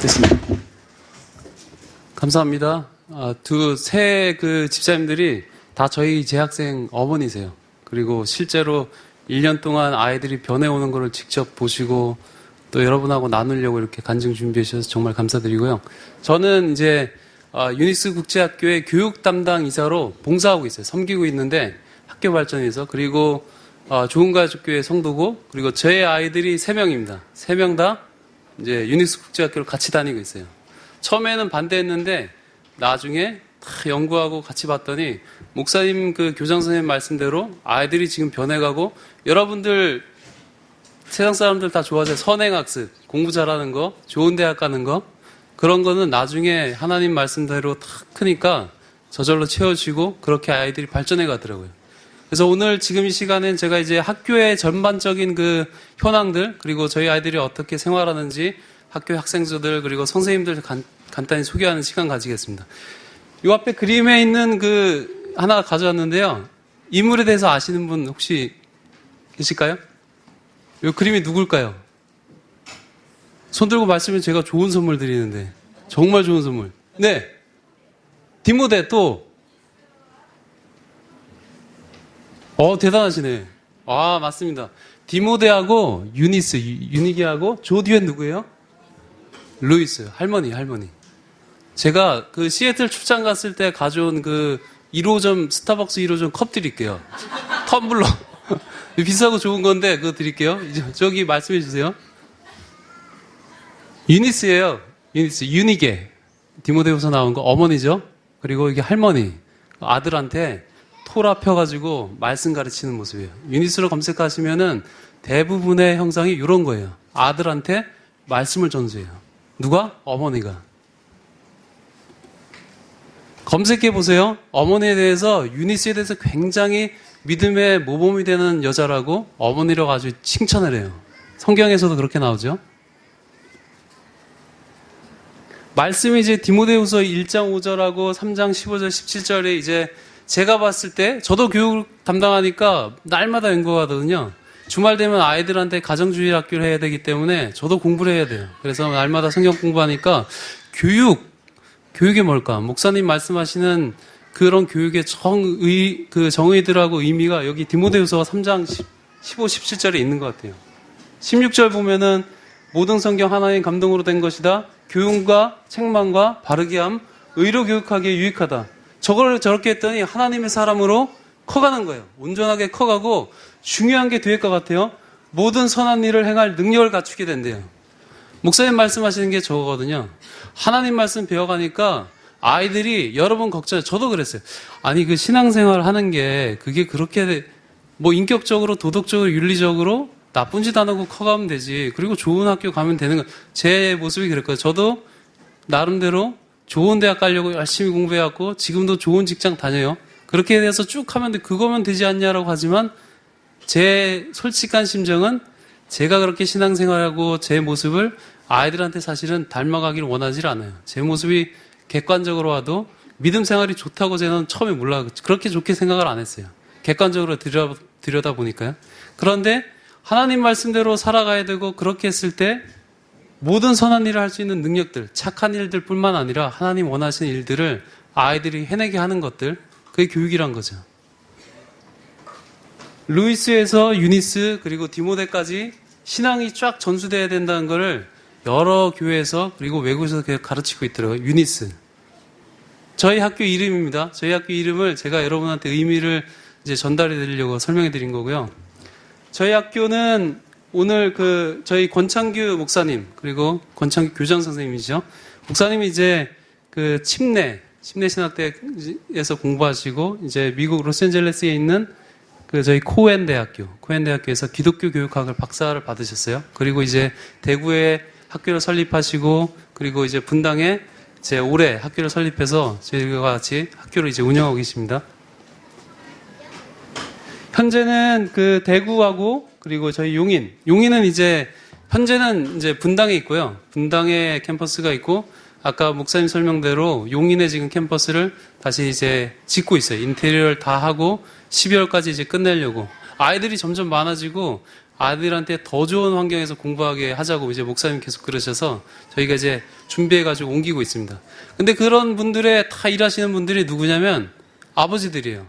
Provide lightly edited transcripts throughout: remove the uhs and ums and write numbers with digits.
됐습니다. 감사합니다. 세 집사님들이 다 저희 재학생 어머니세요. 그리고 실제로 1년 동안 아이들이 변해오는 것을 직접 보시고 또 여러분하고 나누려고 이렇게 간증 준비해 주셔서 정말 감사드리고요. 저는 이제 유니스 국제학교의 교육 담당 이사로 봉사하고 있어요. 섬기고 있는데 학교 발전에서. 그리고 좋은가족교회 성도고, 그리고 제 아이들이 3명입니다. 3명 다 이제 유니스 국제학교를 같이 다니고 있어요. 처음에는 반대했는데 나중에 다 연구하고 같이 봤더니 목사님 교장 선생님 말씀대로 아이들이 지금 변해가고, 여러분들 세상 사람들 다 좋아하세요. 선행학습, 공부 잘하는 거, 좋은 대학 가는 거, 그런 거는 나중에 하나님 말씀대로 탁 크니까 저절로 채워지고 그렇게 아이들이 발전해 가더라고요. 그래서 오늘 지금 이 시간엔 제가 이제 학교의 전반적인 현황들, 그리고 저희 아이들이 어떻게 생활하는지 학교 학생들들 그리고 선생님들 간단히 소개하는 시간 가지겠습니다. 이 앞에 그림에 있는 하나 가져왔는데요. 인물에 대해서 아시는 분 혹시 계실까요? 이 그림이 누굴까요? 손 들고 말씀해 제가 좋은 선물 드리는데. 정말 좋은 선물. 네. 디모데 또. 대단하시네. 맞습니다. 디모데하고 유니기하고 조디엔 누구예요? 루이스. 할머니. 제가 시애틀 출장 갔을 때 가져온 1호점, 스타벅스 1호점 컵 드릴게요. 텀블러. 비싸고 좋은 건데 그거 드릴게요. 저기 말씀해 주세요. 유니스예요. 유니게. 디모데후서 나온 거 어머니죠. 그리고 이게 할머니. 아들한테 토라 펴가지고 말씀 가르치는 모습이에요. 유니스로 검색하시면은 대부분의 형상이 이런 거예요. 아들한테 말씀을 전수해요. 누가? 어머니가. 검색해 보세요. 어머니에 대해서, 유니스에 대해서 굉장히 믿음의 모범이 되는 여자라고 어머니라고 아주 칭찬을 해요. 성경에서도 그렇게 나오죠. 말씀이 이제 디모데후서 1장 5절하고 3장 15절 17절에 이제 제가 봤을 때, 저도 교육 담당하니까 날마다 연구하거든요. 주말 되면 아이들한테 가정주의 학교를 해야 되기 때문에 저도 공부를 해야 돼요. 그래서 날마다 성경 공부하니까 교육이 뭘까? 목사님 말씀하시는 그런 교육의 정의들하고 의미가 여기 디모데후서 3장 15, 17절에 있는 것 같아요. 16절 보면은 모든 성경 하나님 감동으로 된 것이다. 교훈과 책망과 바르게 함, 의로 교육하기에 유익하다. 저걸 저렇게 했더니 하나님의 사람으로 커가는 거예요. 온전하게 커가고, 중요한 게 뒤에 것 같아요. 모든 선한 일을 행할 능력을 갖추게 된대요. 목사님 말씀하시는 게 저거거든요. 하나님 말씀 배워가니까 아이들이 여러 번 걱정해요. 저도 그랬어요. 아니 신앙생활 하는 게 그게 그렇게 인격적으로 도덕적으로 윤리적으로 나쁜 짓 안 하고 커가면 되지. 그리고 좋은 학교 가면 되는 거. 제 모습이 그랬거든요. 저도 나름대로 좋은 대학 가려고 열심히 공부해왔고 지금도 좋은 직장 다녀요. 그렇게 돼서 쭉 하면 그거면 되지 않냐라고 하지만 제 솔직한 심정은 제가 그렇게 신앙생활하고 제 모습을 아이들한테 사실은 닮아가기를 원하지 않아요. 제 모습이 객관적으로 와도 믿음 생활이 좋다고 저는 처음에 그렇게 좋게 생각을 안 했어요. 객관적으로 들여다보니까요. 그런데 하나님 말씀대로 살아가야 되고, 그렇게 했을 때 모든 선한 일을 할 수 있는 능력들, 착한 일들 뿐만 아니라 하나님 원하시는 일들을 아이들이 해내게 하는 것들, 그게 교육이란 거죠. 루이스에서 유니스 그리고 디모데까지 신앙이 쫙 전수돼야 된다는 것을 여러 교회에서 그리고 외국에서 가르치고 있더라고요. 유니스. 저희 학교 이름입니다. 저희 학교 이름을 제가 여러분한테 의미를 이제 전달해 드리려고 설명해 드린 거고요. 저희 학교는 오늘 저희 권창규 목사님, 그리고 권창규 교장 선생님이죠. 목사님이 이제 침례 신학대에서 공부하시고, 이제 미국 로스앤젤레스에 있는 저희 코엔 대학교에서 기독교 교육학을 박사를 받으셨어요. 그리고 이제 대구에 학교를 설립하시고, 그리고 이제 분당에 이제 올해 학교를 설립해서 저희가 같이 학교를 이제 운영하고 계십니다. 현재는 대구하고, 그리고 저희 용인은 이제 현재는 이제 분당에 있고요. 분당에 캠퍼스가 있고, 아까 목사님 설명대로 용인에 지금 캠퍼스를 다시 이제 짓고 있어요. 인테리어를 다 하고 12월까지 이제 끝내려고. 아이들이 점점 많아지고 아들한테 더 좋은 환경에서 공부하게 하자고 이제 목사님 계속 그러셔서 저희가 이제 준비해가지고 옮기고 있습니다. 근데 그런 분들의 다 일하시는 분들이 누구냐면 아버지들이에요.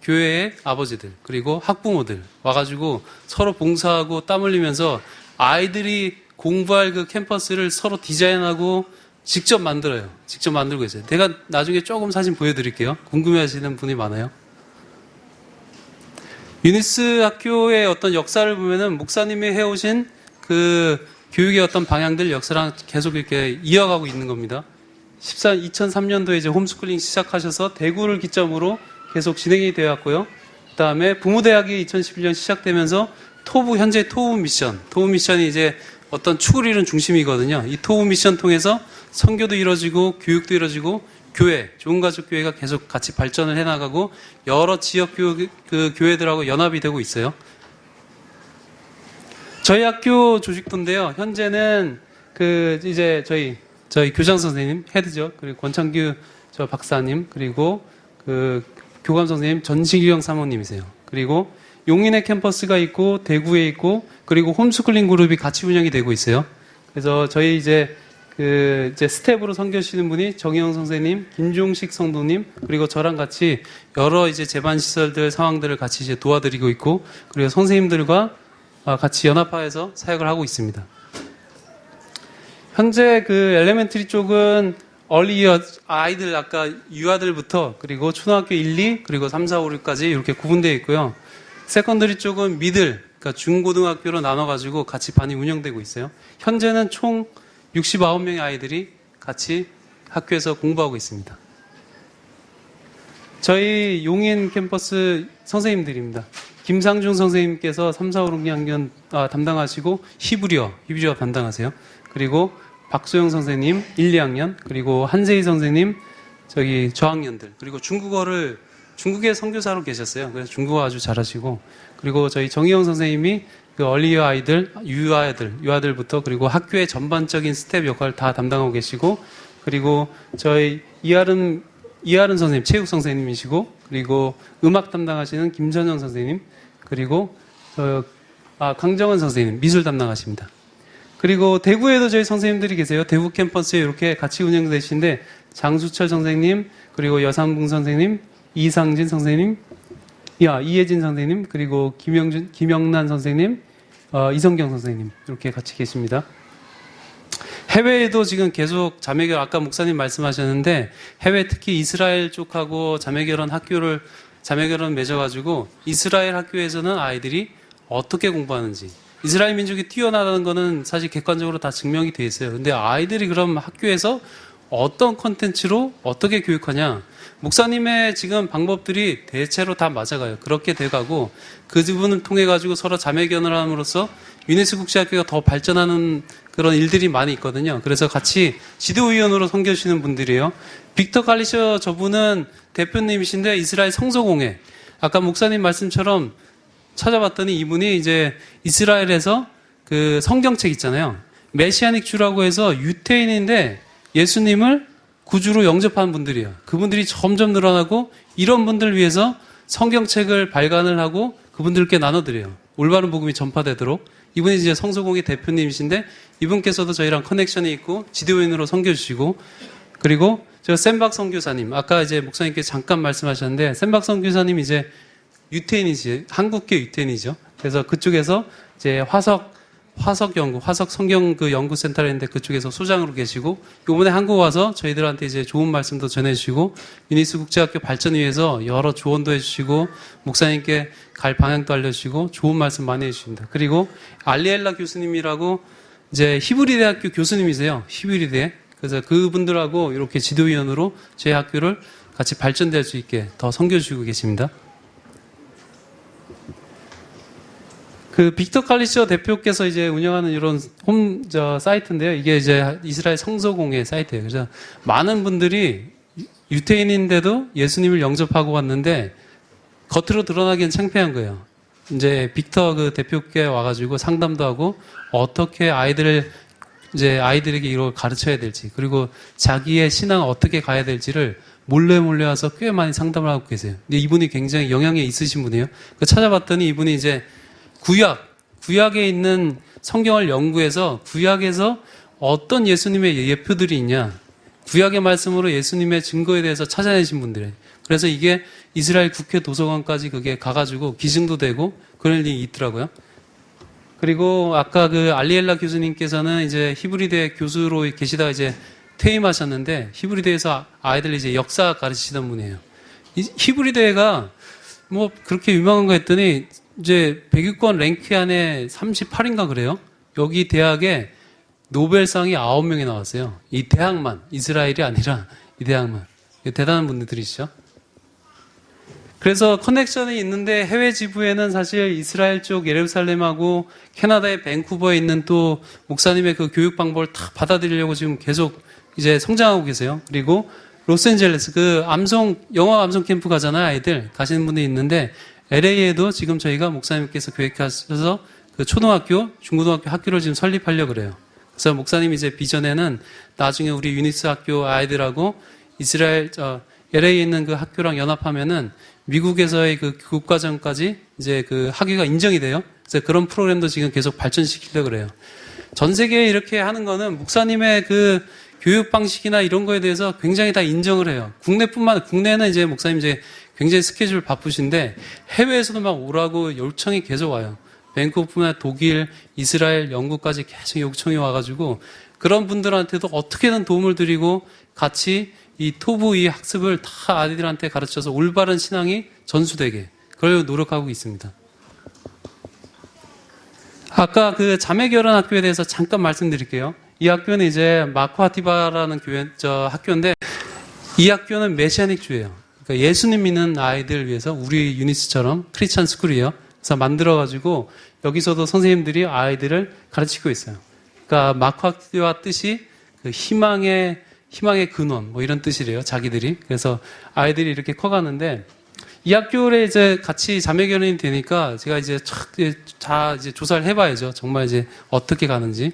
교회의 아버지들, 그리고 학부모들 와가지고 서로 봉사하고 땀 흘리면서 아이들이 공부할 그 캠퍼스를 서로 디자인하고 직접 만들어요. 직접 만들고 있어요. 제가 나중에 조금 사진 보여드릴게요. 궁금해하시는 분이 많아요. 유니스 학교의 어떤 역사를 보면은 목사님이 해오신 그 교육의 어떤 방향들 역사랑 계속 이렇게 이어가고 있는 겁니다. 2003년도에 이제 홈스쿨링 시작하셔서 대구를 기점으로 계속 진행이 되어 왔고요. 그 다음에 부모대학이 2011년 시작되면서 현재 토부 미션이 이제 어떤 축을 이룬 중심이거든요. 이 토부 미션 통해서 선교도 이루어지고 교육도 이루어지고 좋은 가족 교회가 계속 같이 발전을 해나가고 여러 지역 교회들하고 연합이 되고 있어요. 저희 학교 조직도인데요. 현재는 이제 저희 교장 선생님 헤드죠. 그리고 권창규 저 박사님, 그리고 교감 선생님 전시경 사모님이세요. 그리고 용인에 캠퍼스가 있고 대구에 있고 그리고 홈스쿨링 그룹이 같이 운영이 되고 있어요. 그래서 저희 이제 스텝으로 섬겨주시는 분이 정희영 선생님, 김종식 성도님, 그리고 저랑 같이 여러 이제 재반시설들 상황들을 같이 이제 도와드리고 있고, 그리고 선생님들과 같이 연합화해서 사역을 하고 있습니다. 현재 엘레멘터리 쪽은 얼리어 아이들, 아까 유아들부터, 그리고 초등학교 1, 2, 그리고 3, 4, 5, 6까지 이렇게 구분되어 있고요. 세컨더리 쪽은 그러니까 중고등학교로 나눠가지고 같이 반이 운영되고 있어요. 현재는 총 69명의 아이들이 같이 학교에서 공부하고 있습니다. 저희 용인 캠퍼스 선생님들입니다. 김상중 선생님께서 3, 4, 5, 6학년 담당하시고 히브리어 담당하세요. 그리고 박소영 선생님 1, 2학년, 그리고 한세희 선생님 저학년들, 그리고 중국의 선교사로 계셨어요. 그래서 중국어 아주 잘하시고, 그리고 저희 정희영 선생님이 얼리어 아이들, 유아들부터, 그리고 학교의 전반적인 스텝 역할을 다 담당하고 계시고, 그리고 저희 이하른 선생님, 체육 선생님이시고, 그리고 음악 담당하시는 김선영 선생님, 그리고 강정은 선생님, 미술 담당하십니다. 그리고 대구에도 저희 선생님들이 계세요. 대구 캠퍼스에 이렇게 같이 운영되시는데, 장수철 선생님, 그리고 여삼붕 선생님, 이상진 선생님, 이혜진 선생님, 그리고 김영란 선생님, 이성경 선생님, 이렇게 같이 계십니다. 해외에도 지금 계속 자매결혼, 아까 목사님 말씀하셨는데, 해외 특히 이스라엘 쪽하고 자매결혼 맺어가지고, 이스라엘 학교에서는 아이들이 어떻게 공부하는지, 이스라엘 민족이 뛰어나다는 거는 사실 객관적으로 다 증명이 돼 있어요. 근데 아이들이 그럼 학교에서 어떤 컨텐츠로 어떻게 교육하냐, 목사님의 지금 방법들이 대체로 다 맞아가요. 그렇게 돼가고 그 부분을 통해 가지고 서로 자매견을 함으로써 유니스 국제학교가 더 발전하는 그런 일들이 많이 있거든요. 그래서 같이 지도위원으로 섬겨주시는 분들이에요. 빅터 갈리셔 저분은 대표님이신데 이스라엘 성서공회, 아까 목사님 말씀처럼 찾아봤더니 이분이 이제 이스라엘에서 성경책 있잖아요. 메시아닉 주라고 해서 유태인인데 예수님을 구주로 영접하는 분들이에요. 그분들이 점점 늘어나고 이런 분들을 위해서 성경책을 발간을 하고 그분들께 나눠드려요. 올바른 복음이 전파되도록. 이분이 이제 성서공회 대표님이신데 이분께서도 저희랑 커넥션이 있고 지도인으로 섬겨주시고, 그리고 저 샘박 선교사님, 아까 이제 목사님께서 잠깐 말씀하셨는데 샘박 선교사님 이제 유태인이지, 한국계 유태인이죠. 그래서 그쪽에서 이제 화석 성경 연구센터를 했는데 그쪽에서 소장으로 계시고, 이번에 한국 와서 저희들한테 이제 좋은 말씀도 전해주시고, 유니스 국제학교 발전 위해서 여러 조언도 해주시고, 목사님께 갈 방향도 알려주시고, 좋은 말씀 많이 해주십니다. 그리고 알리엘라 교수님이라고 이제 히브리 대학교 교수님이세요. 히브리대. 그래서 그분들하고 이렇게 지도위원으로 저희 학교를 같이 발전될 수 있게 더 섬겨주시고 계십니다. 빅터 칼리셔 대표께서 이제 운영하는 이런 사이트인데요. 이게 이제 이스라엘 성서공회 사이트예요. 그래서 많은 분들이 유태인인데도 예수님을 영접하고 왔는데 겉으로 드러나기엔 창피한 거예요. 이제 빅터 대표께 와가지고 상담도 하고 어떻게 아이들에게 이걸 가르쳐야 될지, 그리고 자기의 신앙을 어떻게 가야 될지를 몰래 와서 꽤 많이 상담을 하고 계세요. 근데 이분이 굉장히 영향이 있으신 분이에요. 찾아봤더니 이분이 이제 구약에 있는 성경을 연구해서 구약에서 어떤 예수님의 예표들이 있냐, 구약의 말씀으로 예수님의 증거에 대해서 찾아내신 분들이에요. 그래서 이게 이스라엘 국회 도서관까지 그게 가가지고 기증도 되고 그런 일이 있더라고요. 그리고 아까 그 알리엘라 교수님께서는 이제 히브리대 교수로 계시다가 이제 퇴임하셨는데, 히브리대에서 아이들 이제 역사 가르치시던 분이에요. 히브리대가 뭐 그렇게 유명한 거 했더니 이제 100위권 랭크 안에 38인가 그래요. 여기 대학에 노벨상이 9명이 나왔어요. 이 대학만, 이스라엘이 아니라 이 대학만. 대단한 분들이시죠. 그래서 커넥션이 있는데 해외 지부에는 사실 이스라엘 쪽 예루살렘하고 캐나다의 밴쿠버에 있는 또 목사님의 그 교육 방법을 다 받아들이려고 지금 계속 이제 성장하고 계세요. 그리고 로스앤젤레스 그 영어 암송 캠프 가잖아요. 아이들 가시는 분들이 있는데 LA에도 지금 저희가 목사님께서 계획하셔서 그 초등학교, 중고등학교 학교를 지금 설립하려고 그래요. 그래서 목사님이 이제 비전에는 나중에 우리 유니스 학교 아이들하고 이스라엘 LA에 있는 그 학교랑 연합하면은 미국에서의 그 교육과정까지 이제 그 학위가 인정이 돼요. 그래서 그런 프로그램도 지금 계속 발전시키려고 그래요. 전 세계에 이렇게 하는 거는 목사님의 그 교육 방식이나 이런 거에 대해서 굉장히 다 인정을 해요. 국내는 이제 목사님 이제 굉장히 스케줄 바쁘신데 해외에서도 막 오라고 요청이 계속 와요. 밴쿠버뿐만 아니라 독일, 이스라엘, 영국까지 계속 요청이 와가지고 그런 분들한테도 어떻게든 도움을 드리고 같이 이 토부 이 학습을 다 아이들한테 가르쳐서 올바른 신앙이 전수되게 그러려고 노력하고 있습니다. 아까 그 자매결혼 학교에 대해서 잠깐 말씀드릴게요. 이 학교는 이제 마쿠아티바라는 학교인데 이 학교는 메시아닉 주예요. 그러니까 예수님 믿는 아이들 위해서 우리 유니스처럼 크리스찬 스쿨이에요. 그래서 만들어가지고 여기서도 선생님들이 아이들을 가르치고 있어요. 그러니까 마쿠아티바 뜻이 그 희망의 근원 뭐 이런 뜻이래요. 자기들이. 그래서 아이들이 이렇게 커가는데 이 학교에 이제 같이 자매결혼이 되니까 제가 이제 다 이제 조사를 해봐야죠. 정말 이제 어떻게 가는지.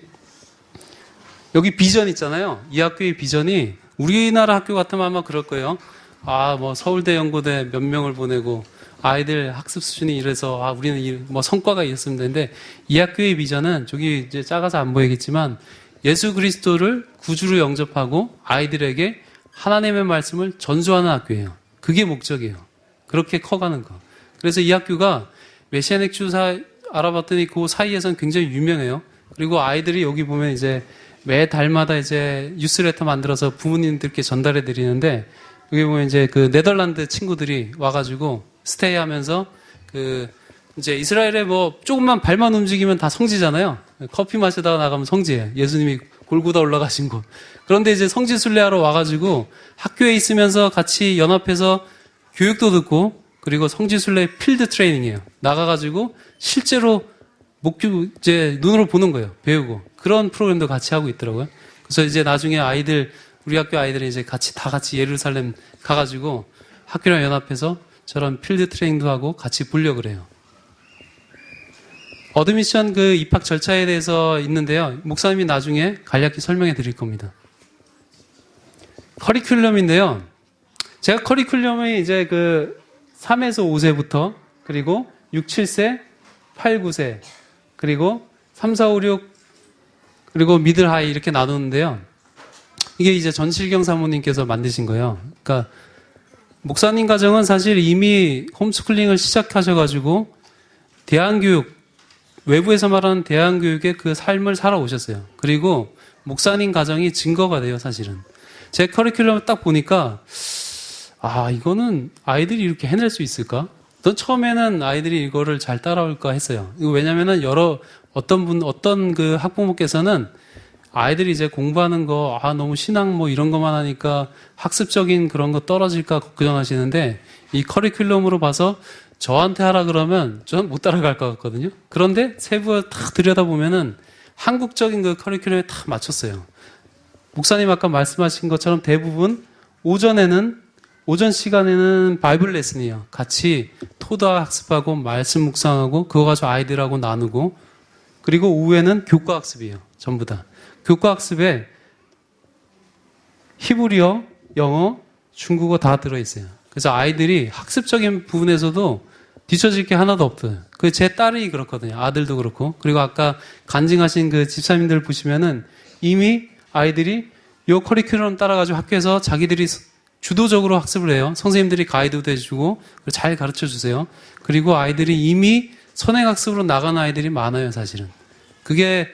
여기 비전 있잖아요. 이 학교의 비전이 우리나라 학교 같으면 아마 그럴 거예요. 뭐 서울대, 연고대 몇 명을 보내고 아이들 학습 수준이 이래서 우리는 뭐 성과가 있었으면 되는데 이 학교의 비전은 저기 이제 작아서 안 보이겠지만 예수 그리스도를 구주로 영접하고 아이들에게 하나님의 말씀을 전수하는 학교예요. 그게 목적이에요. 그렇게 커가는 거. 그래서 이 학교가 메시아닉 주사 알아봤더니 그 사이에서는 굉장히 유명해요. 그리고 아이들이 여기 보면 이제 매 달마다 이제 뉴스레터 만들어서 부모님들께 전달해 드리는데 여기 보면 이제 그 네덜란드 친구들이 와가지고 스테이 하면서 이제 이스라엘에 뭐 조금만 발만 움직이면 다 성지잖아요. 커피 마시다가 나가면 성지예요. 예수님이 골고다 올라가신 곳. 그런데 이제 성지 순례하러 와가지고 학교에 있으면서 같이 연합해서 교육도 듣고 그리고 성지 순례 필드 트레이닝이에요. 나가가지고 실제로 이제 눈으로 보는 거예요. 배우고. 그런 프로그램도 같이 하고 있더라고요. 그래서 이제 나중에 우리 학교 아이들이 이제 다 같이 예루살렘 가가지고 학교랑 연합해서 저런 필드 트레이닝도 하고 같이 보려고 그래요. 어드미션 그 입학 절차에 대해서 있는데요. 목사님이 나중에 간략히 설명해 드릴 겁니다. 커리큘럼인데요. 제가 커리큘럼이 이제 3에서 5세부터 그리고 6, 7세, 8, 9세 그리고 3, 4, 5, 6 그리고 미들 하이 이렇게 나누는데요. 이게 이제 전실경 사모님께서 만드신 거예요. 그러니까 목사님 가정은 사실 이미 홈스쿨링을 시작하셔가지고 대안교육 외부에서 말하는 대안교육의 그 삶을 살아오셨어요. 그리고 목사님 가정이 증거가 돼요, 사실은. 제 커리큘럼을 딱 보니까 이거는 아이들이 이렇게 해낼 수 있을까? 처음에는 아이들이 이거를 잘 따라올까 했어요. 왜냐면은 어떤 그 학부모께서는 아이들이 이제 공부하는 거, 너무 신앙 뭐 이런 것만 하니까 학습적인 그런 거 떨어질까 걱정하시는데 이 커리큘럼으로 봐서 저한테 하라 그러면 저는 못 따라갈 것 같거든요. 그런데 세부 딱 들여다보면은 한국적인 그 커리큘럼에 다 맞췄어요. 목사님 아까 말씀하신 것처럼 대부분 오전 시간에는 바이블 레슨이에요. 같이 토다 학습하고 말씀 묵상하고 그거 가지고 아이들하고 나누고 그리고 오후에는 교과 학습이에요. 전부 다. 교과 학습에 히브리어, 영어, 중국어 다 들어있어요. 그래서 아이들이 학습적인 부분에서도 뒤처질 게 하나도 없어요. 그 제 딸이 그렇거든요. 아들도 그렇고. 그리고 아까 간증하신 그 집사님들 보시면은 이미 아이들이 요 커리큘럼 따라가지고 학교에서 자기들이 주도적으로 학습을 해요. 선생님들이 가이드도 해주고 잘 가르쳐 주세요. 그리고 아이들이 이미 선행학습으로 나가는 아이들이 많아요, 사실은. 그게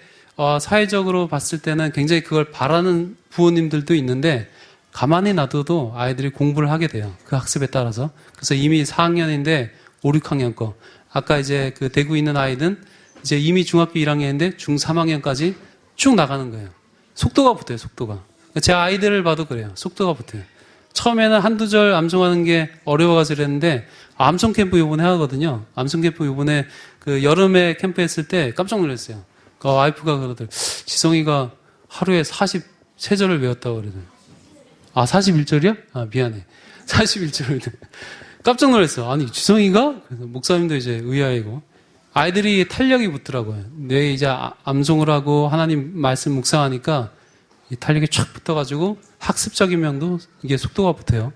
사회적으로 봤을 때는 굉장히 그걸 바라는 부모님들도 있는데 가만히 놔둬도 아이들이 공부를 하게 돼요. 그 학습에 따라서. 그래서 이미 4학년인데 5, 6학년 거. 아까 이제 그 대구에 있는 아이는 이제 이미 중학교 1학년인데 중 3학년까지 쭉 나가는 거예요. 속도가 붙어요, 속도가. 제 아이들을 봐도 그래요. 속도가 붙어요. 처음에는 한두 절 암송하는 게 어려워가지고 그랬는데, 암송 캠프 요번에 하거든요. 암송 캠프 요번에 그 여름에 캠프 했을 때 깜짝 놀랐어요. 그 와이프가 그러더라고요. 지성이가 하루에 43절을 외웠다고 그러더라고요. 아, 41절이요? 아, 미안해. 41절을. 깜짝 놀랐어요. 아니, 지성이가? 그래서 목사님도 이제 의아해고. 아이들이 탄력이 붙더라고요. 뇌에 이제 암송을 하고 하나님 말씀 묵상하니까 이 탄력이 쫙 붙어가지고 학습적인 면도 이게 속도가 붙어요.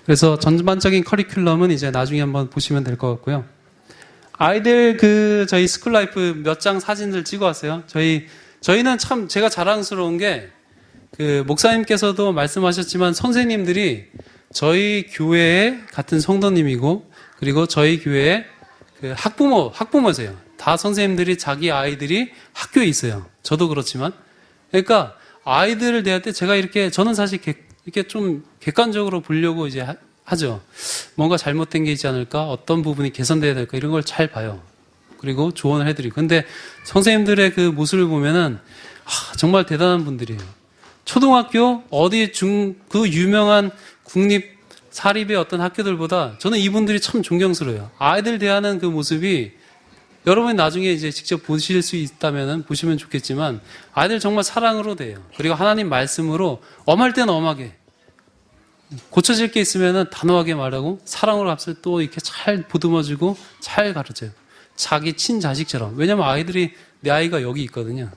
그래서 전반적인 커리큘럼은 이제 나중에 한번 보시면 될 것 같고요. 아이들 저희 스쿨라이프 몇 장 사진들 찍어 왔어요. 저희는 참 제가 자랑스러운 게 목사님께서도 말씀하셨지만 선생님들이 저희 교회의 같은 성도님이고 그리고 저희 교회의 학부모세요. 다 선생님들이 자기 아이들이 학교에 있어요. 저도 그렇지만. 그러니까 아이들을 대할 때 제가 저는 사실 이렇게 좀 객관적으로 보려고 이제 하죠. 뭔가 잘못된 게 있지 않을까? 어떤 부분이 개선돼야 될까? 이런 걸 잘 봐요. 그리고 조언을 해드리고. 근데 선생님들의 그 모습을 보면은, 정말 대단한 분들이에요. 초등학교, 그 유명한 국립 사립의 어떤 학교들보다 저는 이분들이 참 존경스러워요. 아이들 대하는 그 모습이 여러분이 나중에 이제 직접 보실 수 있다면 보시면 좋겠지만 아이들 정말 사랑으로 돼요. 그리고 하나님 말씀으로 엄할 때는 엄하게 고쳐질 게 있으면 단호하게 말하고 사랑으로 앞서 또 이렇게 잘 보듬어주고 잘 가르쳐요. 자기 친자식처럼. 왜냐면 아이들이 내 아이가 여기 있거든요.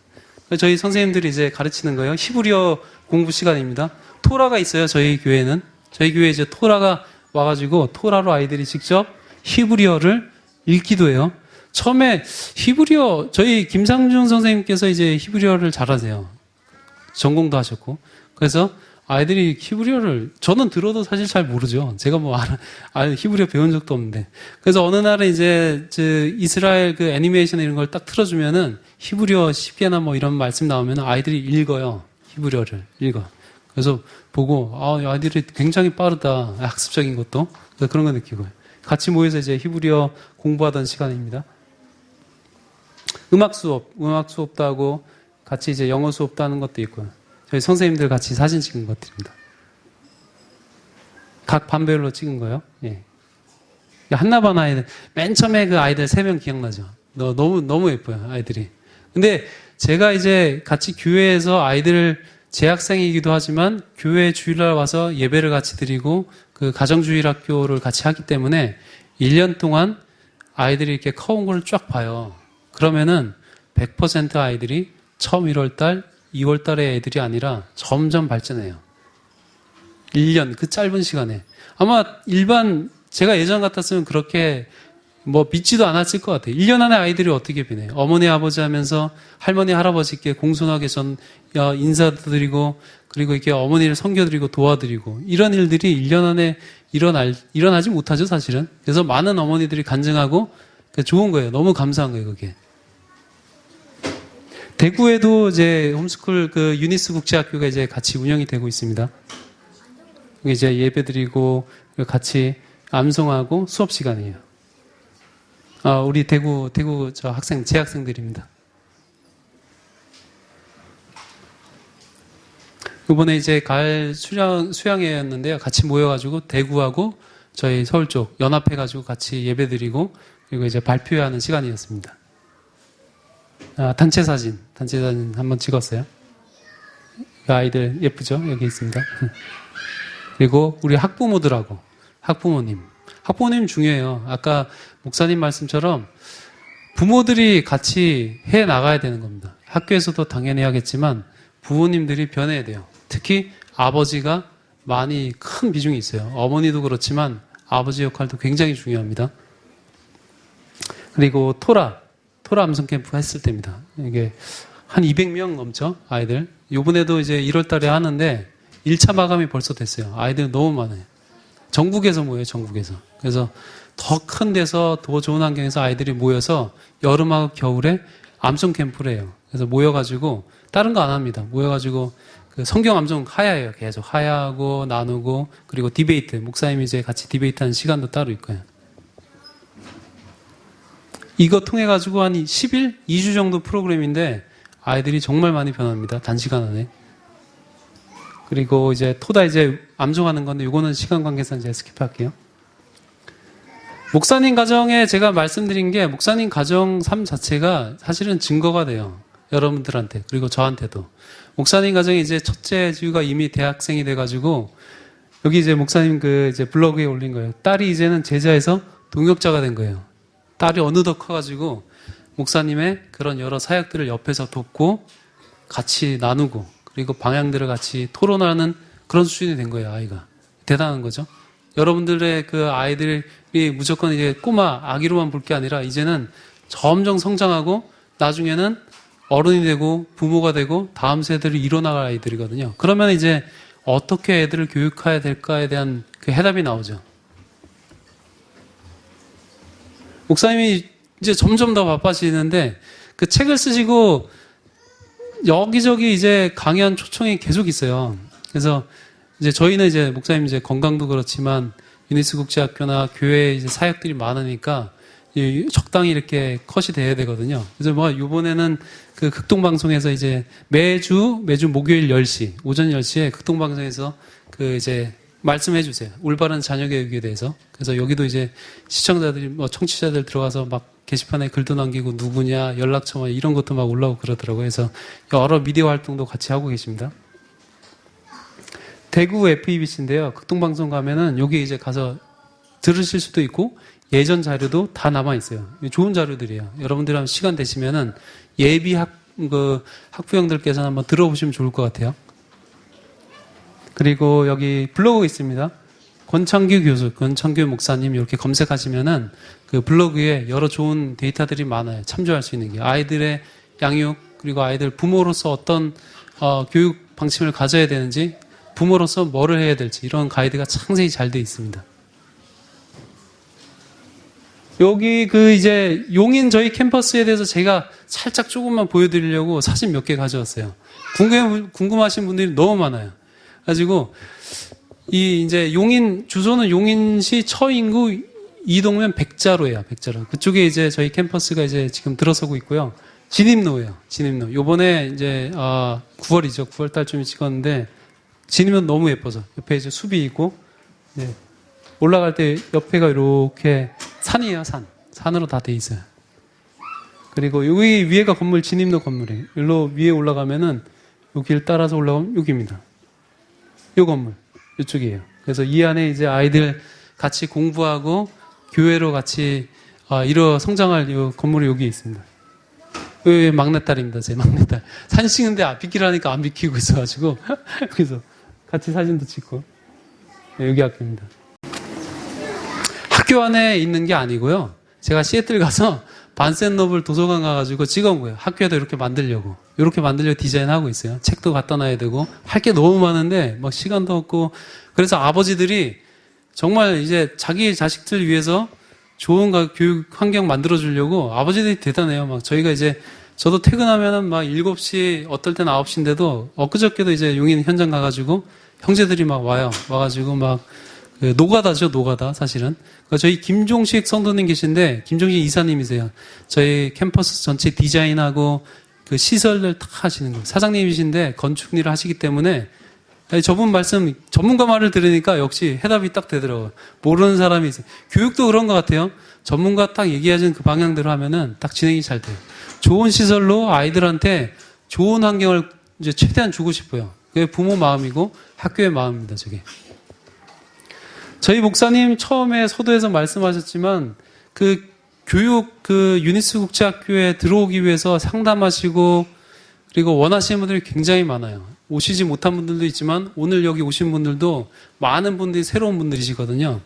저희 선생님들이 이제 가르치는 거예요. 히브리어 공부 시간입니다. 토라가 있어요. 저희 교회는. 저희 교회에 이제 토라가 와가지고 토라로 아이들이 직접 히브리어를 읽기도 해요. 처음에 히브리어, 저희 김상준 선생님께서 이제 히브리어를 잘하세요. 전공도 하셨고. 그래서 아이들이 히브리어를, 저는 들어도 사실 잘 모르죠. 제가 히브리어 배운 적도 없는데. 그래서 어느 날은 이제, 이스라엘 그 애니메이션 이런 걸 딱 틀어주면은 히브리어 10개나 뭐 이런 말씀 나오면 아이들이 읽어요. 히브리어를 읽어. 그래서 보고, 아이들이 굉장히 빠르다. 학습적인 것도. 그래서 그런 거 느끼고요. 같이 모여서 이제 히브리어 공부하던 시간입니다. 음악 수업도 하고 같이 이제 영어 수업도 하는 것도 있고요. 저희 선생님들 같이 사진 찍은 것들입니다. 각 반별로 찍은 거요. 예. 한나반 아이들, 맨 처음에 그 아이들 3명 기억나죠? 너무 예뻐요, 아이들이. 근데 제가 이제 같이 교회에서 아이들을 재학생이기도 하지만 교회 주일날 와서 예배를 같이 드리고 그 가정주일학교를 같이 하기 때문에 1년 동안 아이들이 이렇게 커온 걸 쫙 봐요. 그러면은 100% 아이들이 처음 1월달, 2월달의 애들이 아니라 점점 발전해요. 1년, 그 짧은 시간에. 아마 제가 예전 같았으면 그렇게 믿지도 않았을 것 같아요. 1년 안에 아이들이 어떻게 변해요? 어머니, 아버지 하면서 할머니, 할아버지께 공손하게 인사드리고, 그리고 이렇게 어머니를 섬겨드리고 도와드리고, 이런 일들이 1년 안에 일어나지 못하죠, 사실은. 그래서 많은 어머니들이 간증하고, 좋은 거예요. 너무 감사한 거예요, 그게. 대구에도 이제 홈스쿨 유니스 국제학교가 이제 같이 운영이 되고 있습니다. 이제 예배드리고, 같이 암송하고 수업 시간이에요. 우리 대구 재학생들입니다. 이번에 이제 가을 수양회였는데요. 같이 모여가지고 대구하고 저희 서울 쪽 연합해가지고 같이 예배드리고 그리고 이제 발표하는 시간이었습니다. 단체 사진 한번 찍었어요. 아이들 예쁘죠? 여기 있습니다. 그리고 우리 학부모님 중요해요. 아까 목사님 말씀처럼 부모들이 같이 해 나가야 되는 겁니다. 학교에서도 당연히 하겠지만 부모님들이 변해야 돼요. 특히 아버지가 많이 큰 비중이 있어요. 어머니도 그렇지만 아버지 역할도 굉장히 중요합니다. 그리고 토라 암송 캠프 했을 때입니다. 이게 한 200명 넘죠, 아이들. 요번에도 이제 1월 달에 하는데 1차 마감이 벌써 됐어요. 아이들 너무 많아요. 전국에서 모여요, 전국에서. 그래서 더 큰 데서 더 좋은 환경에서 아이들이 모여서 여름하고 겨울에 암송 캠프를 해요. 그래서 모여가지고 다른 거 안 합니다. 모여가지고 그 성경 암송 하야해요. 계속 하야하고 나누고, 그리고 디베이트, 목사님이 이제 같이 디베이트하는 시간도 따로 있고요. 이거 통해 가지고 한 10일, 2주 정도 프로그램인데 아이들이 정말 많이 변합니다. 단시간 안에. 그리고 이제 토다 이제 암송하는 건데 이거는 시간 관계상 제가 스킵할게요. 목사님 가정에 제가 말씀드린 게 목사님 가정 삶 자체가 사실은 증거가 돼요. 여러분들한테, 그리고 저한테도. 목사님 가정에 이제 첫째 지우가 이미 대학생이 돼가지고 여기 이제 목사님 그 이제 블로그에 올린 거예요. 딸이 이제는 제자에서 동역자가 된 거예요. 딸이 어느덧 커가지고 목사님의 그런 여러 사역들을 옆에서 돕고 같이 나누고 그리고 방향들을 같이 토론하는 그런 수준이 된 거예요, 아이가. 대단한 거죠. 여러분들의 그 아이들이 무조건 이제 꼬마 아기로만 볼 게 아니라 이제는 점점 성장하고 나중에는 어른이 되고 부모가 되고 다음 세대를 이뤄나갈 아이들이거든요. 그러면 이제 어떻게 애들을 교육해야 될까에 대한 그 해답이 나오죠. 목사님이 이제 점점 더 바빠지는데 그 책을 쓰시고 여기저기 이제 강연 초청이 계속 있어요. 그래서 이제 저희는 이제 목사님 이제 건강도 그렇지만 유니스 국제학교나 교회 이제 사역들이 많으니까 적당히 이렇게 컷이 돼야 되거든요. 그래서 뭐 이번에는 그 극동방송에서 이제 매주 목요일 10시, 오전 10시에 극동방송에서 그 이제 말씀해 주세요. 올바른 자녀교육에 대해서. 그래서 여기도 이제 시청자들이 뭐 청취자들 들어가서 막 게시판에 글도 남기고 누구냐, 연락처 이런 것도 막 올라오고 그러더라고요. 그래서 여러 미디어 활동도 같이 하고 계십니다. 대구 FEBC인데요. 극동방송 가면은 여기 이제 가서 들으실 수도 있고 예전 자료도 다 남아 있어요. 좋은 자료들이에요. 여러분들 한번 시간 되시면은 예비 학부형들께서는 한번 들어보시면 좋을 것 같아요. 그리고 여기 블로그 있습니다. 권창규 교수, 권창규 목사님 이렇게 검색하시면은 그 블로그에 여러 좋은 데이터들이 많아요. 참조할 수 있는 게. 아이들의 양육, 그리고 아이들 부모로서 어떤 교육 방침을 가져야 되는지, 부모로서 뭐를 해야 될지 이런 가이드가 상세히 잘 돼 있습니다. 여기 그 이제 용인 저희 캠퍼스에 대해서 제가 살짝 조금만 보여드리려고 사진 몇 개 가져왔어요. 궁금하신 분들이 너무 많아요. 가지고 이 이제 용인 주소는 용인시 처인구 이동면 백자로예요. 백자로. 그쪽에 이제 저희 캠퍼스가 이제 지금 들어서고 있고요. 진입로예요. 진입로. 요번에 이제 9월이죠. 9월 달쯤에 찍었는데 진입로 너무 예뻐서 옆에 이제 숲이 있고 네. 올라갈 때 옆에가 이렇게 산이에요. 산으로 다 돼 있어요. 그리고 여기 위에가 건물 진입로 건물이에요. 여기로 위에 올라가면은 요 길 따라서 올라오면 여기입니다. 요 건물 이쪽이에요. 그래서 이 안에 이제 아이들 같이 공부하고 교회로 같이 이뤄 성장할 이 건물이 여기 있습니다. 여기 막내딸입니다. 제 막내딸. 사진 찍는데 비키라니까 안 비키고 있어가지고 그래서 같이 사진도 찍고 네, 여기 학교입니다. 학교 안에 있는 게 아니고요. 제가 시애틀 가서 반센노블 도서관 가가지고 찍어온 거예요. 학교에도 이렇게 만들려고. 이렇게 만들려고 디자인하고 있어요. 책도 갖다 놔야 되고 할 게 너무 많은데 막 시간도 없고 그래서 아버지들이 정말 이제 자기 자식들 위해서 좋은 교육 환경 만들어주려고 아버지들이 대단해요. 막 저희가 이제 저도 퇴근하면은 막 7시 어떨 때는 9시인데도 엊그저께도 이제 용인 현장 가가지고 형제들이 막 와요. 와가지고 막 노가다죠, 노가다, 사실은. 그러니까 저희 김종식 성도님 계신데, 김종식 이사님이세요. 저희 캠퍼스 전체 디자인하고 그 시설을 다 하시는 거예요. 사장님이신데 건축 일을 하시기 때문에 저분 말씀, 전문가 말을 들으니까 역시 해답이 딱 되더라고요. 모르는 사람이 있어요. 교육도 그런 것 같아요. 전문가 딱 얘기하신 그 방향대로 하면은 딱 진행이 잘 돼요. 좋은 시설로 아이들한테 좋은 환경을 이제 최대한 주고 싶어요. 그게 부모 마음이고 학교의 마음입니다, 저게. 저희 목사님 처음에 서두에서 말씀하셨지만 그 교육 그 유니스 국제학교에 들어오기 위해서 상담하시고 그리고 원하시는 분들이 굉장히 많아요. 오시지 못한 분들도 있지만 오늘 여기 오신 분들도 많은 분들이 새로운 분들이시거든요.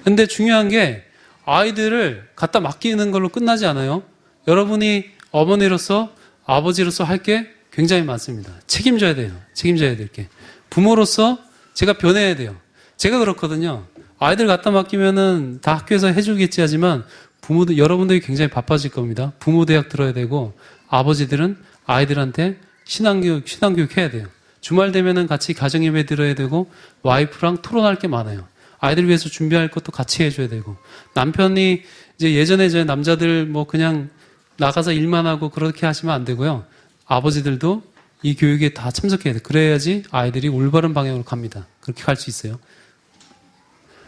근데 중요한 게 아이들을 갖다 맡기는 걸로 끝나지 않아요. 여러분이 어머니로서 아버지로서 할 게 굉장히 많습니다. 책임져야 돼요. 책임져야 될 게. 부모로서 제가 변해야 돼요. 제가 그렇거든요. 아이들 갖다 맡기면은 다 학교에서 해주겠지 하지만 부모들, 여러분들이 굉장히 바빠질 겁니다. 부모 대학 들어야 되고 아버지들은 아이들한테 신앙교육 해야 돼요. 주말 되면은 같이 가정예배 들어야 되고 와이프랑 토론할 게 많아요. 아이들 위해서 준비할 것도 같이 해줘야 되고 남편이 이제 예전에 저 남자들 뭐 그냥 나가서 일만 하고 그렇게 하시면 안 되고요. 아버지들도 이 교육에 다 참석해야 돼요. 그래야지 아이들이 올바른 방향으로 갑니다. 그렇게 갈 수 있어요.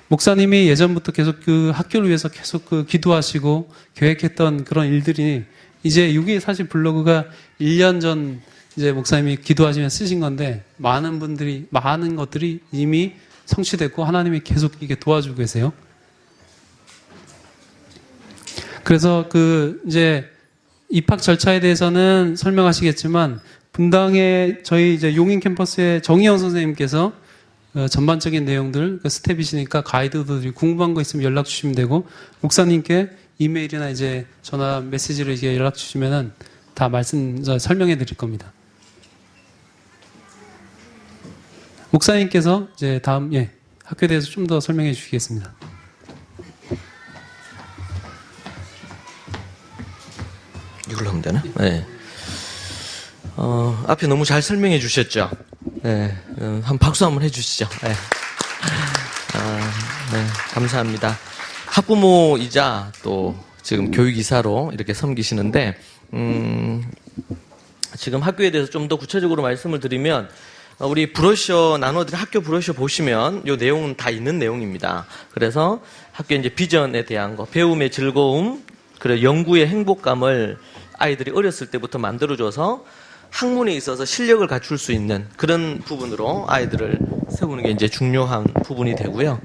목사님이 예전부터 계속 그 학교를 위해서 계속 그 기도하시고 계획했던 그런 일들이 이제 이게 사실 블로그가 1년 전 이제 목사님이 기도하시면 쓰신 건데 많은 것들이 이미 성취됐고 하나님이 계속 이게 도와주고 계세요. 그래서 그 이제 입학 절차에 대해서는 설명하시겠지만 분당에 저희 이제 용인 캠퍼스의 정희영 선생님께서 전반적인 내용들 그 스텝이시니까 가이드도 드리고 궁금한 거 있으면 연락 주시면 되고 목사님께 이메일이나 이제 전화 메시지로 이제 연락 주시면은 다 설명해 드릴 겁니다. 목사님께서 이제 다음 학교에 대해서 좀 더 설명해 주시겠습니다. 이걸로 하면 되나? 네. 앞에 너무 잘 설명해 주셨죠? 네. 한 박수 한번 해 주시죠. 네. 네. 감사합니다. 학부모이자 또 지금 교육이사로 이렇게 섬기시는데, 지금 학교에 대해서 좀 더 구체적으로 말씀을 드리면, 우리 브로셔 나눠드린 학교 브로셔 보시면 이 내용은 다 있는 내용입니다. 그래서 학교 이제 비전에 대한 거, 배움의 즐거움, 그리고 연구의 행복감을 아이들이 어렸을 때부터 만들어줘서 학문에 있어서 실력을 갖출 수 있는 그런 부분으로 아이들을 세우는 게 이제 중요한 부분이 되고요.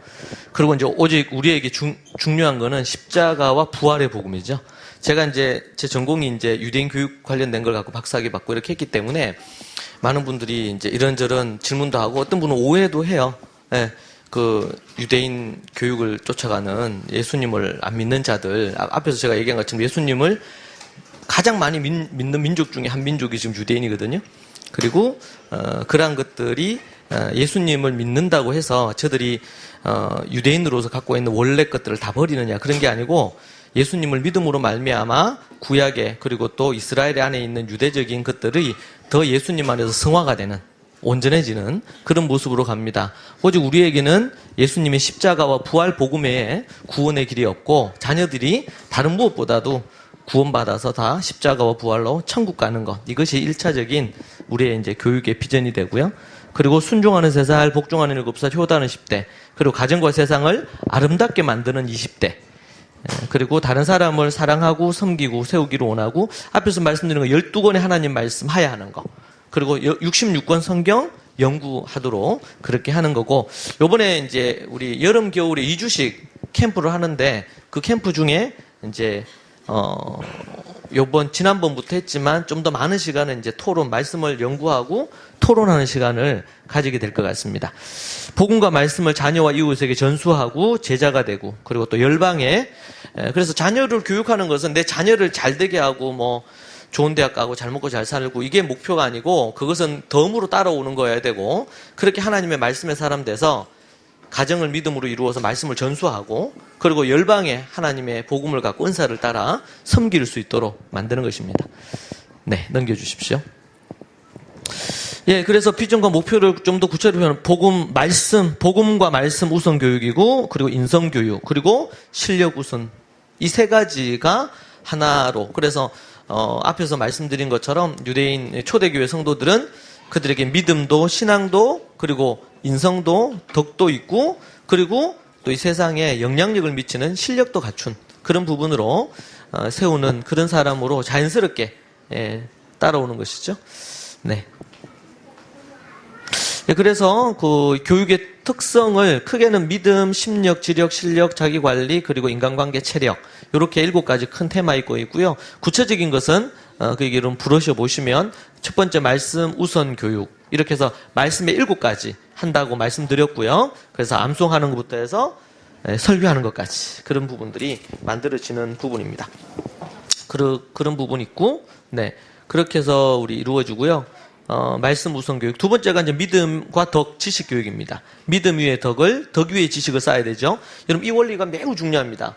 그리고 이제 오직 우리에게 중요한 거는 십자가와 부활의 복음이죠. 제가 이제 제 전공이 이제 유대인 교육 관련된 걸 갖고 박사학위 받고 이렇게 했기 때문에 많은 분들이 이제 이런저런 질문도 하고 어떤 분은 오해도 해요. 네, 그 유대인 교육을 쫓아가는 예수님을 안 믿는 자들, 앞에서 제가 얘기한 것처럼 예수님을 가장 많이 믿는 민족 중에 한 민족이 지금 유대인이거든요. 그리고 그러한 것들이 예수님을 믿는다고 해서 저들이 유대인으로서 갖고 있는 원래 것들을 다 버리느냐 그런 게 아니고 예수님을 믿음으로 말미암아 구약에 그리고 또 이스라엘 안에 있는 유대적인 것들이 더 예수님 안에서 성화가 되는 온전해지는 그런 모습으로 갑니다. 오직 우리에게는 예수님의 십자가와 부활 복음 외에 구원의 길이 없고 자녀들이 다른 무엇보다도 구원받아서 다 십자가와 부활로 천국 가는 것. 이것이 1차적인 우리의 이제 교육의 비전이 되고요. 그리고 순종하는 3살, 복종하는 7살, 효도하는 10대. 그리고 가정과 세상을 아름답게 만드는 20대. 그리고 다른 사람을 사랑하고 섬기고 세우기를 원하고 앞에서 말씀드린 거 12권의 하나님 말씀 하야하는 거. 그리고 66권 성경 연구하도록 그렇게 하는 거고 요번에 이제 우리 여름 겨울에 2주씩 캠프를 하는데 그 캠프 중에 이제 지난번부터 했지만 좀 더 많은 시간은 이제 토론, 말씀을 연구하고 토론하는 시간을 가지게 될 것 같습니다. 복음과 말씀을 자녀와 이웃에게 전수하고 제자가 되고, 그리고 또 열방에, 그래서 자녀를 교육하는 것은 내 자녀를 잘 되게 하고, 뭐, 좋은 대학 가고 잘 먹고 잘 살고, 이게 목표가 아니고, 그것은 덤으로 따라오는 거여야 되고, 그렇게 하나님의 말씀의 사람 돼서, 가정을 믿음으로 이루어서 말씀을 전수하고 그리고 열방에 하나님의 복음을 갖고 은사를 따라 섬길 수 있도록 만드는 것입니다. 네, 넘겨주십시오. 예, 그래서 비전과 목표를 좀 더 구체적으로 복음과 말씀 우선 교육이고 그리고 인성 교육 그리고 실력 우선 이 세 가지가 하나로 그래서 앞에서 말씀드린 것처럼 유대인 초대교회 성도들은 그들에게 믿음도 신앙도 그리고 인성도 덕도 있고 그리고 또 이 세상에 영향력을 미치는 실력도 갖춘 그런 부분으로 세우는 그런 사람으로 자연스럽게 따라오는 것이죠. 네. 그래서 그 교육의 특성을 크게는 믿음, 심력, 지력, 실력, 자기관리 그리고 인간관계, 체력 이렇게 7가지 큰 테마 있고 있고요. 구체적인 것은 그 얘기를 브로셔 보시면 첫 번째 말씀 우선 교육 이렇게 해서 말씀의 7가지 한다고 말씀드렸고요. 그래서 암송하는 것부터 해서 설교하는 것까지 그런 부분들이 만들어지는 부분입니다. 그런 부분이 있고, 네. 그렇게 해서 우리 이루어지고요. 말씀 우선 교육. 두 번째가 이제 믿음과 덕, 지식 교육입니다. 믿음 위에 덕을, 덕 위에 지식을 쌓아야 되죠. 여러분, 이 원리가 매우 중요합니다.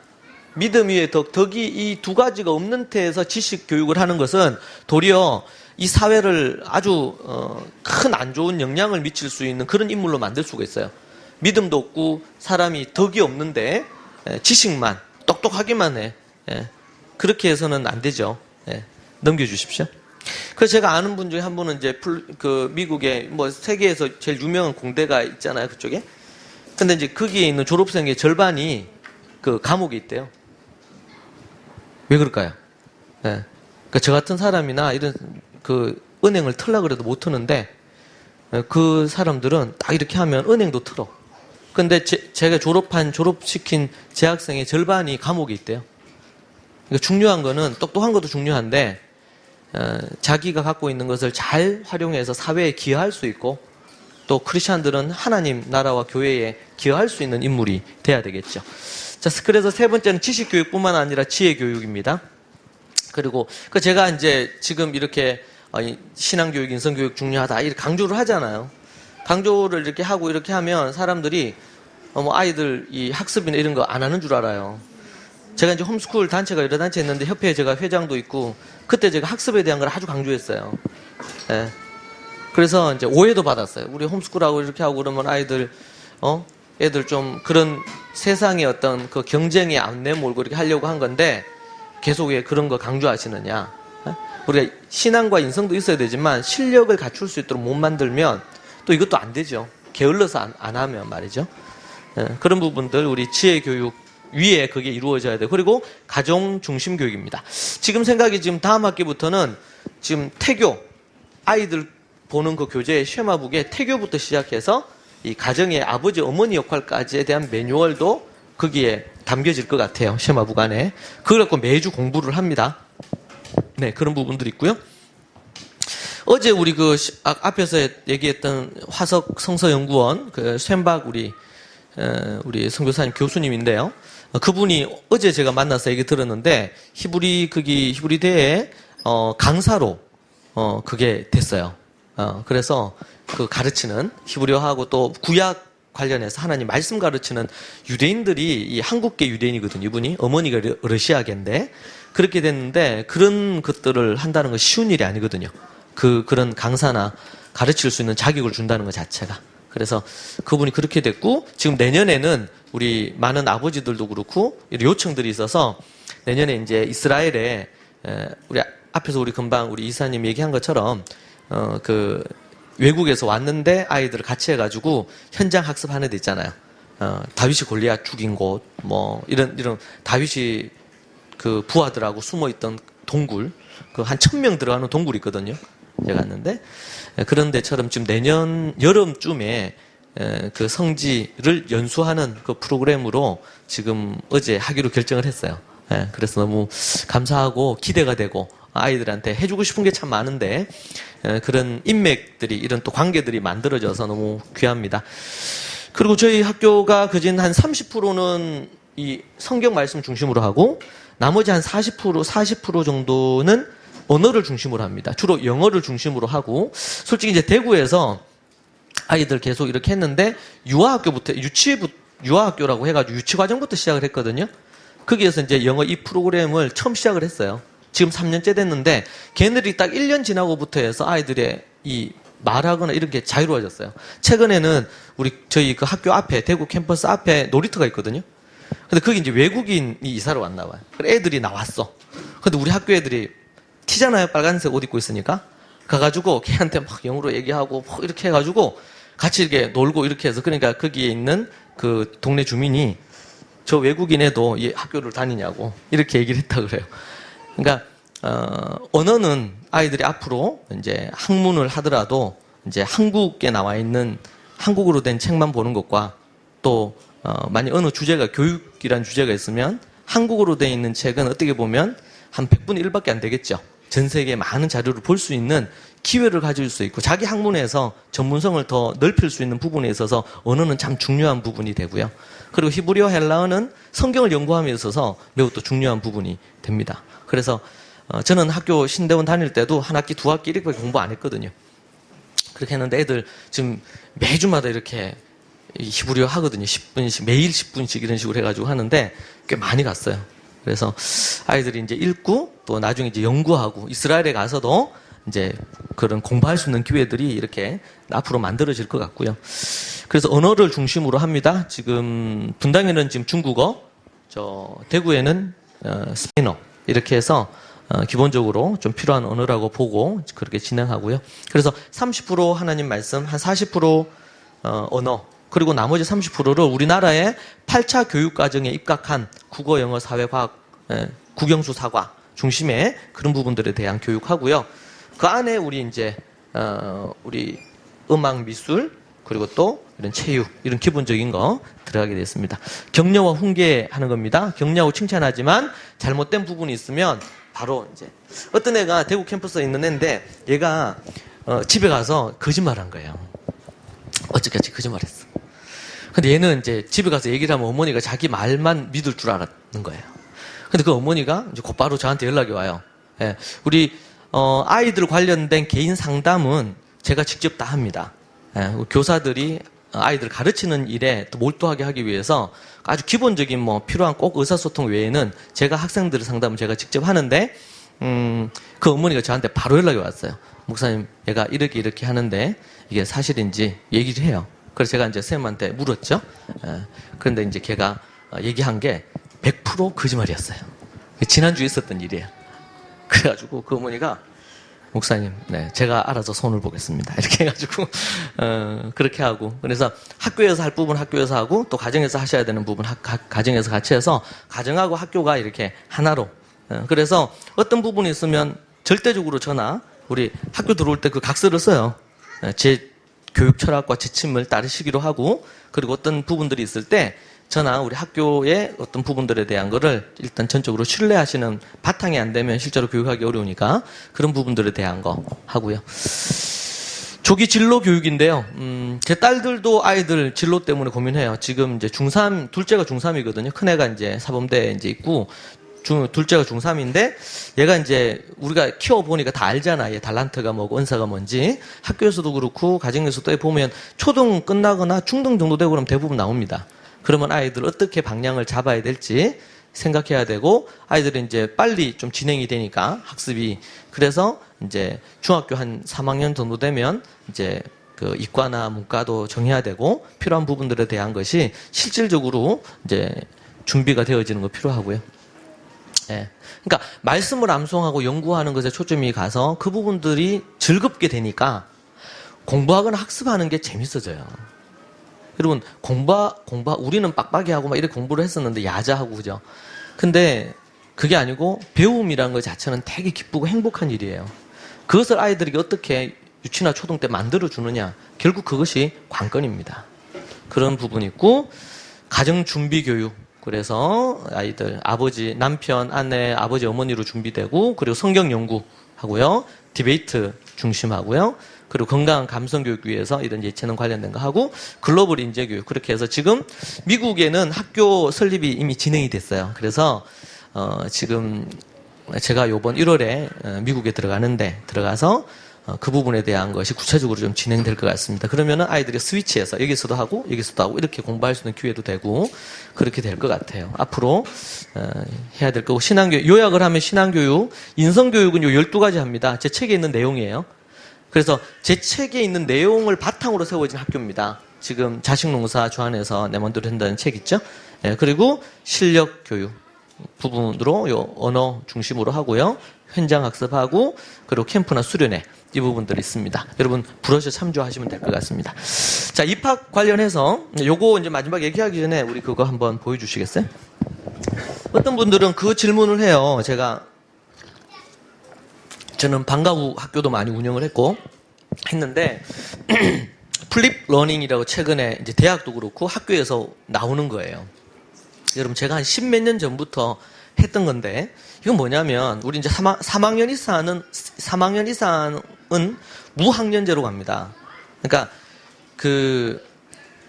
믿음 위에 덕, 덕이 이 두 가지가 없는 태에서 지식 교육을 하는 것은 도리어 이 사회를 아주 큰 안 좋은 영향을 미칠 수 있는 그런 인물로 만들 수가 있어요. 믿음도 없고 사람이 덕이 없는데 지식만 똑똑하기만 해. 그렇게 해서는 안 되죠. 넘겨주십시오. 그래서 제가 아는 분 중에 한 분은 이제 그 미국의 뭐 세계에서 제일 유명한 공대가 있잖아요, 그쪽에. 근데 이제 거기에 있는 졸업생의 절반이 그 감옥에 있대요. 왜 그럴까요? 그러니까 저 같은 사람이나 이런 그 은행을 털라 그래도 못 트는데 그 사람들은 딱 이렇게 하면 은행도 틀어. 근데 제가 졸업시킨 재학생의 절반이 감옥에 있대요. 그러니까 중요한 거는 똑똑한 것도 중요한데 자기가 갖고 있는 것을 잘 활용해서 사회에 기여할 수 있고 또 크리스찬들은 하나님 나라와 교회에 기여할 수 있는 인물이 돼야 되겠죠. 자, 그래서 세 번째는 지식 교육뿐만 아니라 지혜 교육입니다. 그리고 제가 이제 지금 이렇게 신앙 교육, 인성 교육 중요하다 이렇게 강조를 하잖아요. 강조를 이렇게 하고 이렇게 하면 사람들이 뭐 아이들 이 학습이나 이런 거 안 하는 줄 알아요. 제가 이제 홈스쿨 단체가 여러 단체 있는데 협회에 제가 회장도 있고 그때 제가 학습에 대한 걸 아주 강조했어요. 그래서 이제 오해도 받았어요. 우리 홈스쿨하고 이렇게 하고 그러면 아이들 애들 좀 그런 세상의 어떤 그 경쟁에 안 내몰고 이렇게 하려고 한 건데 계속 왜 그런 거 강조하시느냐. 우리가 신앙과 인성도 있어야 되지만 실력을 갖출 수 있도록 못 만들면 또 이것도 안 되죠. 게을러서 안 하면 말이죠. 그런 부분들 우리 지혜 교육 위에 그게 이루어져야 돼요. 그리고 가정 중심 교육입니다. 지금 생각이 지금 다음 학기부터는 지금 태교, 아이들 보는 그 교재의 쉐마북에 태교부터 시작해서 이 가정의 아버지, 어머니 역할까지에 대한 매뉴얼도 거기에 담겨질 것 같아요. 쉐마북 안에. 그걸 갖고 매주 공부를 합니다. 네, 그런 부분들이 있고요. 어제 우리 앞에서 얘기했던 화석 성서연구원 그 쇤박 우리 선교사님 교수님인데요. 그분이 어제 제가 만나서 얘기 들었는데 히브리대에 강사로 그게 됐어요. 그래서 그 가르치는 히브리어하고 또 구약 관련해서 하나님 말씀 가르치는 유대인들이 이 한국계 유대인이거든요. 이분이 어머니가 러시아계인데 그렇게 됐는데 그런 것들을 한다는 건 쉬운 일이 아니거든요. 그런 강사나 가르칠 수 있는 자격을 준다는 것 자체가. 그래서 그분이 그렇게 됐고 지금 내년에는 우리 많은 아버지들도 그렇고 요청들이 있어서 내년에 이제 이스라엘에 우리 앞에서 우리 금방 우리 이사님 얘기한 것처럼 그 외국에서 왔는데 아이들을 같이 해가지고 현장 학습하는 데 있잖아요. 다윗이 골리앗 죽인 곳 뭐 이런 다윗이 그 부하들하고 숨어 있던 동굴 그 한 1000명 들어가는 동굴이 있거든요. 제가 갔는데 그런 데처럼 지금 내년 여름쯤에 그 성지를 연수하는 그 프로그램으로 지금 어제 하기로 결정을 했어요. 그래서 너무 감사하고 기대가 되고 아이들한테 해주고 싶은 게 참 많은데 그런 인맥들이 이런 또 관계들이 만들어져서 너무 귀합니다. 그리고 저희 학교가 그진 한 30%는 이 성경 말씀 중심으로 하고 나머지 한 40% 정도는 언어를 중심으로 합니다. 주로 영어를 중심으로 하고 솔직히 이제 대구에서 아이들 계속 이렇게 했는데 유아학교라고 해가지고 유치과정부터 시작을 했거든요. 거기에서 이제 영어 이 프로그램을 처음 시작을 했어요. 지금 3년째 됐는데 걔네들이 딱 1년 지나고부터 해서 아이들의 이 말하거나 이런 게 자유로워졌어요. 최근에는 저희 그 학교 앞에 대구 캠퍼스 앞에 놀이터가 있거든요. 근데 거기 이제 외국인이 이사를 왔나 봐요. 그래 애들이 나왔어. 근데 우리 학교 애들이 티잖아요. 빨간색 옷 입고 있으니까. 가가지고 걔한테 막 영어로 얘기하고 막 이렇게 해가지고 같이 이렇게 놀고 이렇게 해서 그러니까 거기에 있는 그 동네 주민이 저 외국인 애도 이 학교를 다니냐고 이렇게 얘기를 했다 그래요. 그러니까 언어는 아이들이 앞으로 이제 학문을 하더라도 이제 한국에 나와 있는 한국어로 된 책만 보는 것과 또 만약 어느 주제가 교육이란 주제가 있으면 한국어로 돼 있는 책은 어떻게 보면 한 100분의 1밖에 안 되겠죠. 전 세계 많은 자료를 볼 수 있는 기회를 가질 수 있고 자기 학문에서 전문성을 더 넓힐 수 있는 부분에 있어서 언어는 참 중요한 부분이 되고요. 그리고 히브리어 헬라어는 성경을 연구함에 있어서 매우 또 중요한 부분이 됩니다. 그래서 저는 학교 신대원 다닐 때도 한 학기, 두 학기 이렇게 공부 안 했거든요. 그렇게 했는데 애들 지금 매주마다 이렇게 히브리어 하거든요. 10분씩, 매일 10분씩 이런 식으로 해가지고 하는데 꽤 많이 갔어요. 그래서 아이들이 이제 읽고 또 나중에 이제 연구하고 이스라엘에 가서도 이제 그런 공부할 수 있는 기회들이 이렇게 앞으로 만들어질 것 같고요. 그래서 언어를 중심으로 합니다. 지금 분당에는 지금 중국어, 대구에는 스페인어 이렇게 해서 기본적으로 좀 필요한 언어라고 보고 그렇게 진행하고요. 그래서 30% 하나님 말씀, 한 40% 언어, 그리고 나머지 30%를 우리나라의 8차 교육과정에 입각한 국어, 영어, 사회, 과학, 국영수, 사과 중심의 그런 부분들에 대한 교육하고요. 그 안에 우리 이제 우리 음악, 미술, 그리고 또 이런 체육, 이런 기본적인 거 들어가게 됐습니다. 격려와 훈계하는 겁니다. 격려하고 칭찬하지만 잘못된 부분이 있으면 바로 이제 어떤 애가 대구 캠퍼스에 있는 애인데 얘가 집에 가서 거짓말한 거예요. 어저께까지 거짓말했어. 근데 얘는 이제 집에 가서 얘기를 하면 어머니가 자기 말만 믿을 줄 알았는 거예요. 근데 그 어머니가 이제 곧바로 저한테 연락이 와요. 예, 우리 아이들 관련된 개인 상담은 제가 직접 다 합니다. 예, 교사들이 아이들 가르치는 일에 또 몰두하게 하기 위해서 아주 기본적인 뭐 필요한 꼭 의사소통 외에는 제가 학생들의 상담을 제가 직접 하는데 그 어머니가 저한테 바로 연락이 왔어요. 목사님, 얘가 이렇게 하는데 이게 사실인지 얘기를 해요. 그래서 제가 이제 선생님한테 물었죠. 그런데 이제 걔가 얘기한 게 100% 거짓말이었어요. 지난주에 있었던 일이에요. 그래가지고 그 어머니가 목사님, 네, 제가 알아서 손을 보겠습니다. 이렇게 해가지고 그렇게 하고, 그래서 학교에서 할 부분 학교에서 하고 또 가정에서 하셔야 되는 부분 가정에서 같이 해서 가정하고 학교가 이렇게 하나로. 그래서 어떤 부분이 있으면 절대적으로 저나 우리 학교 들어올 때 그 각서를 써요. 제 교육 철학과 지침을 따르시기로 하고, 그리고 어떤 부분들이 있을 때 저나 우리 학교의 어떤 부분들에 대한 거를 일단 전적으로 신뢰하시는 바탕이 안 되면 실제로 교육하기 어려우니까 그런 부분들에 대한 거 하고요. 조기 진로 교육인데요. 제 딸들도 아이들 진로 때문에 고민해요. 지금 이제 중3, 둘째가 중3이거든요. 큰애가 이제 사범대에 이제 있고, 둘째가 중3인데, 얘가 이제 우리가 키워보니까 다 알잖아. 얘 달란트가 뭐고, 은사가 뭔지. 학교에서도 그렇고, 가정에서도 보면 초등 끝나거나 중등 정도 되고 그러면 대부분 나옵니다. 그러면 아이들 어떻게 방향을 잡아야 될지 생각해야 되고, 아이들이 이제 빨리 좀 진행이 되니까, 학습이. 그래서 이제 중학교 한 3학년 정도 되면 이제 그 이과나 문과도 정해야 되고, 필요한 부분들에 대한 것이 실질적으로 이제 준비가 되어지는 거 필요하고요. 예. 그러니까 말씀을 암송하고 연구하는 것에 초점이 가서 그 부분들이 즐겁게 되니까 공부하거나 학습하는 게 재밌어져요. 여러분, 우리는 빡빡이 하고 막 이렇게 공부를 했었는데 야자하고, 그죠? 근데 그게 아니고 배움이라는 것 자체는 되게 기쁘고 행복한 일이에요. 그것을 아이들에게 어떻게 유치나 초등 때 만들어주느냐. 결국 그것이 관건입니다. 그런 부분이 있고, 가정준비교육. 그래서 아이들, 아버지, 남편, 아내, 아버지, 어머니로 준비되고, 그리고 성경 연구하고요. 디베이트 중심하고요. 그리고 건강한 감성교육 위해서 이런 예체능 관련된 거 하고, 글로벌 인재교육. 그렇게 해서 지금 미국에는 학교 설립이 이미 진행이 됐어요. 그래서 지금 제가 요번 1월에 미국에 들어가서 그 부분에 대한 것이 구체적으로 좀 진행될 것 같습니다. 그러면은 아이들이 스위치해서 여기서도 하고 이렇게 공부할 수 있는 기회도 되고 그렇게 될 것 같아요. 앞으로 해야 될 거고, 신앙교육, 요약을 하면 신앙교육, 인성교육은 요 12가지 합니다. 제 책에 있는 내용이에요. 그래서 제 책에 있는 내용을 바탕으로 세워진 학교입니다. 지금 자식농사 주안에서 내 맘대로 된다는 책 있죠? 예, 그리고 실력교육 부분으로 요 언어 중심으로 하고요. 현장 학습하고, 그리고 캠프나 수련회 이 부분들이 있습니다. 여러분 브러셔 참조하시면 될 것 같습니다. 자, 입학 관련해서 요거 이제 마지막 얘기하기 전에 우리 그거 한번 보여주시겠어요? 어떤 분들은 그 질문을 해요. 저는 방과 후 학교도 많이 운영을 했는데 플립 러닝이라고 최근에 이제 대학도 그렇고 학교에서 나오는 거예요. 여러분, 제가 한 10몇 년 전부터 했던 건데, 이건 뭐냐면, 우리 이제 3학년 이상은 무학년제로 갑니다. 그러니까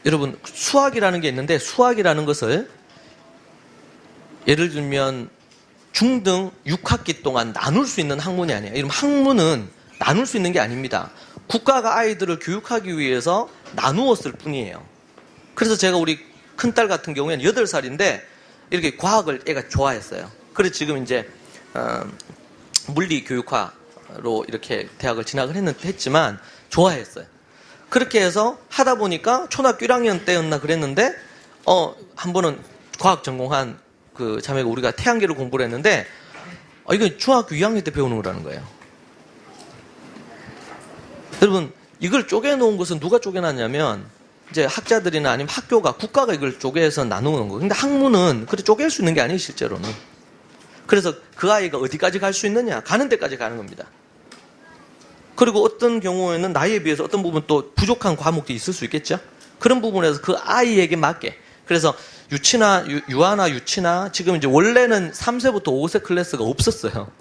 여러분 수학이라는 게 있는데 수학이라는 것을 예를 들면 중등 6학기 동안 나눌 수 있는 학문이 아니에요. 이런 학문은 나눌 수 있는 게 아닙니다. 국가가 아이들을 교육하기 위해서 나누었을 뿐이에요. 그래서 제가 우리 큰딸 같은 경우에는 8살인데 이렇게 과학을 애가 좋아했어요. 그래서 지금 이제 물리교육과로 이렇게 대학을 진학을 했지만 좋아했어요. 그렇게 해서 하다 보니까 초등학교 1학년 때였나 그랬는데 한 번은 과학 전공한 그 자매가 우리가 태양계를 공부를 했는데 이건 중학교 2학년 때 배우는 거라는 거예요. 여러분 이걸 쪼개놓은 것은 누가 쪼개놨냐면 이제 학자들이나 아니면 학교가 국가가 이걸 쪼개서 나누는 거예요. 근데 학문은 그렇게 쪼갤 수 있는 게 아니에요 실제로는. 그래서 그 아이가 어디까지 갈 수 있느냐 가는 데까지 가는 겁니다. 그리고 어떤 경우에는 나이에 비해서 어떤 부분 또 부족한 과목도 있을 수 있겠죠. 그런 부분에서 그 아이에게 맞게. 그래서 유아나 유치나 지금 이제 원래는 3세부터 5세 클래스가 없었어요.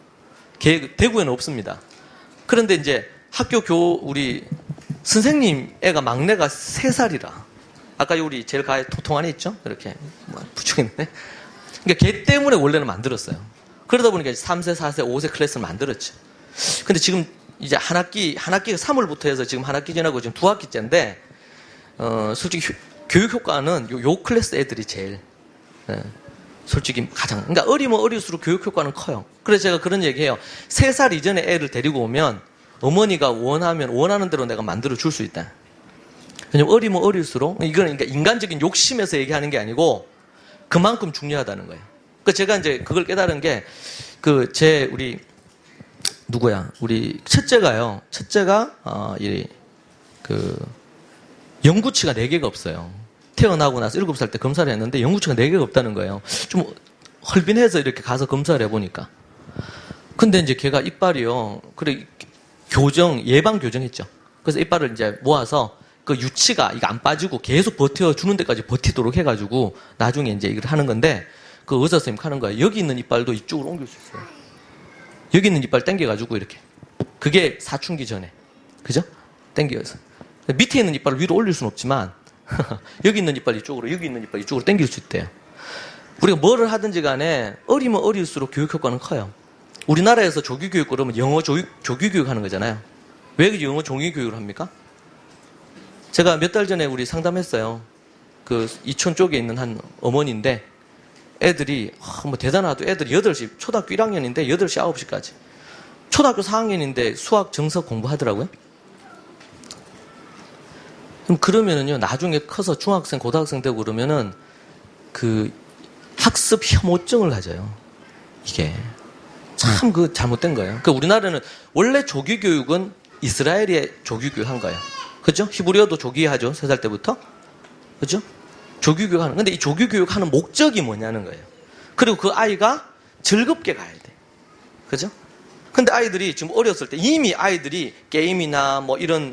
대구에는 없습니다. 그런데 이제 우리 선생님 애가 막내가 3살이라. 아까 우리 제일 가에 도통 안에 있죠? 이렇게 붙여있는데. 그러니까 걔 때문에 원래는 만들었어요. 그러다 보니까 3세, 4세, 5세 클래스를 만들었죠. 근데 지금 이제 학기가 3월부터 해서 지금 한 학기 지나고 지금 2학기째인데, 솔직히 교육 효과는 요 클래스 애들이 제일, 솔직히 그러니까 어리면 어릴수록 교육 효과는 커요. 그래서 제가 그런 얘기해요. 3살 이전에 애를 데리고 오면 어머니가 원하는 대로 내가 만들어 줄 수 있다. 왜냐면 어리면 어릴수록, 이건 그러니까 인간적인 욕심에서 얘기하는 게 아니고 그만큼 중요하다는 거예요. 그러니까 제가 이제 그걸 깨달은 게, 우리 첫째가, 영구치가 4개가 없어요. 태어나고 나서 7살 때 검사를 했는데 영구치가 4개가 없다는 거예요. 좀 헐빈해서 이렇게 가서 검사를 해보니까. 근데 이제 걔가 이빨이요. 그래, 예방 교정했죠. 그래서 이빨을 이제 모아서 그 유치가 이거 안 빠지고 계속 버텨주는 데까지 버티도록 해가지고 나중에 이제 이걸 하는 건데 그 의사 선생님 하는 거예요. 여기 있는 이빨도 이쪽으로 옮길 수 있어요. 여기 있는 이빨 당겨가지고 이렇게. 그게 사춘기 전에. 그죠? 당겨서. 밑에 있는 이빨을 위로 올릴 수는 없지만 여기 있는 이빨 이쪽으로, 여기 있는 이빨 이쪽으로 당길 수 있대요. 우리가 뭐를 하든지 간에 어리면 어릴수록 교육 효과는 커요. 우리나라에서 조기교육 그러면 영어 조기교육 하는 거잖아요. 왜 영어 조기교육을 합니까? 제가 몇 달 전에 우리 상담했어요. 그 이촌 쪽에 있는 한 어머니인데 애들이 대단하도 애들이 8시 초등학교 1학년인데 8시 9시까지 초등학교 4학년인데 수학 정석 공부하더라고요. 그러면은요 나중에 커서 중학생 고등학생 되고 그러면은 그 학습 혐오증을 가져요. 이게 참 잘못된 거예요. 그러니까 우리나라는 원래 조기교육은 이스라엘이 조기교육 한 거예요. 그죠? 히브리어도 조기하죠. 3살 때부터. 그죠? 조기교육 하는. 근데 이 조기교육 하는 목적이 뭐냐는 거예요. 그리고 그 아이가 즐겁게 가야 돼. 그죠? 근데 아이들이 지금 어렸을 때 이미 아이들이 게임이나 뭐 이런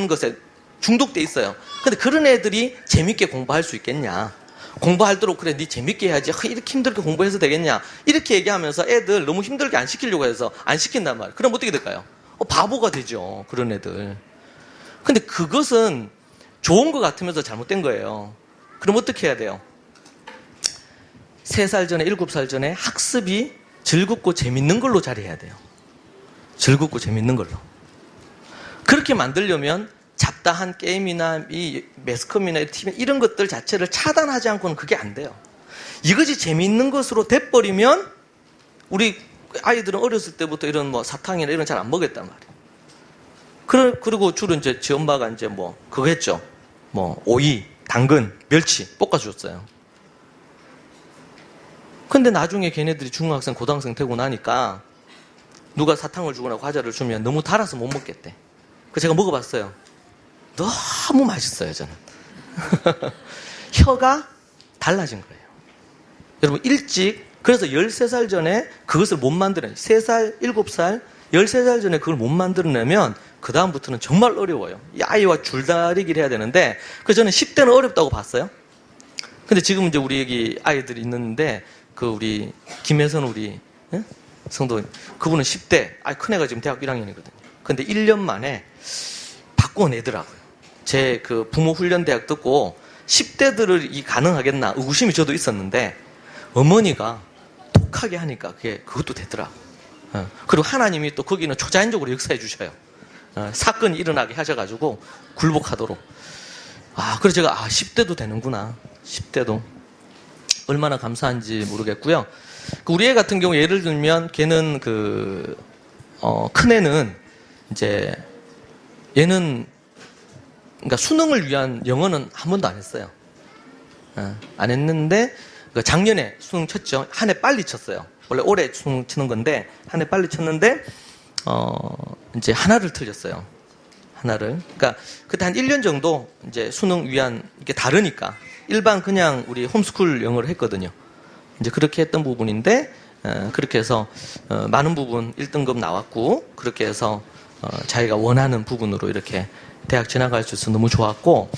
것에 중독돼 있어요. 근데 그런 애들이 재밌게 공부할 수 있겠냐? 공부하도록 그래, 네 재밌게 해야지. 이렇게 힘들게 공부해서 되겠냐? 이렇게 얘기하면서 애들 너무 힘들게 안 시키려고 해서 안 시킨단 말이에요. 그럼 어떻게 될까요? 바보가 되죠. 그런 애들. 근데 그것은 좋은 것 같으면서 잘못된 거예요. 그럼 어떻게 해야 돼요? 3살 전에, 7살 전에 학습이 즐겁고 재밌는 걸로 자리해야 돼요. 즐겁고 재밌는 걸로. 그렇게 만들려면 잡다한 게임이나 이 매스컴이나 TV 이런 것들 자체를 차단하지 않고는 그게 안 돼요. 이것이 재미있는 것으로 돼버리면 우리 아이들은 어렸을 때부터 이런 사탕이나 이런 잘 안 먹었단 말이에요. 그리고 주로 이제 지 엄마가 이제 그거 했죠. 오이, 당근, 멸치 볶아주셨어요. 근데 나중에 걔네들이 중학생, 고등학생 되고 나니까 누가 사탕을 주거나 과자를 주면 너무 달아서 못 먹겠대. 그래서 제가 먹어봤어요. 너무 맛있어요, 저는. 혀가 달라진 거예요. 여러분, 그래서 13살 전에 그것을 못 만들어요. 3살, 7살, 13살 전에 그걸 못 만들어내면 그다음부터는 정말 어려워요. 이 아이와 줄다리기를 해야 되는데, 그래서 저는 10대는 어렵다고 봤어요. 근데 지금 이제 우리 여기 아이들이 있는데, 우리, 김혜선 우리, 성도님, 그분은 10대, 큰애가 지금 대학교 1학년이거든요. 근데 1년 만에 바꿔내더라고요. 제 그 부모 훈련 대학 듣고 10대들을 이 가능하겠나 의구심이 저도 있었는데 어머니가 독하게 하니까 그것도 되더라고요. 그리고 하나님이 또 거기는 초자연적으로 역사해 주셔요. 사건이 일어나게 하셔가지고 굴복하도록. 그래서 제가 10대도 되는구나. 10대도. 얼마나 감사한지 모르겠고요. 우리 애 같은 경우 예를 들면 걔는 큰애는 이제 얘는 그러니까 수능을 위한 영어는 한 번도 안 했어요. 안 했는데 작년에 수능 쳤죠. 한 해 빨리 쳤어요. 원래 올해 수능 치는 건데 한 해 빨리 쳤는데 이제 하나를 틀렸어요. 하나를. 그러니까 그때 한 1년 정도 이제 수능 위한 이게 다르니까 일반 그냥 우리 홈스쿨 영어를 했거든요. 이제 그렇게 했던 부분인데 그렇게 해서 많은 부분 1등급 나왔고 그렇게 해서 자기가 원하는 부분으로 이렇게 대학 진학할 수 있어서 너무 좋았고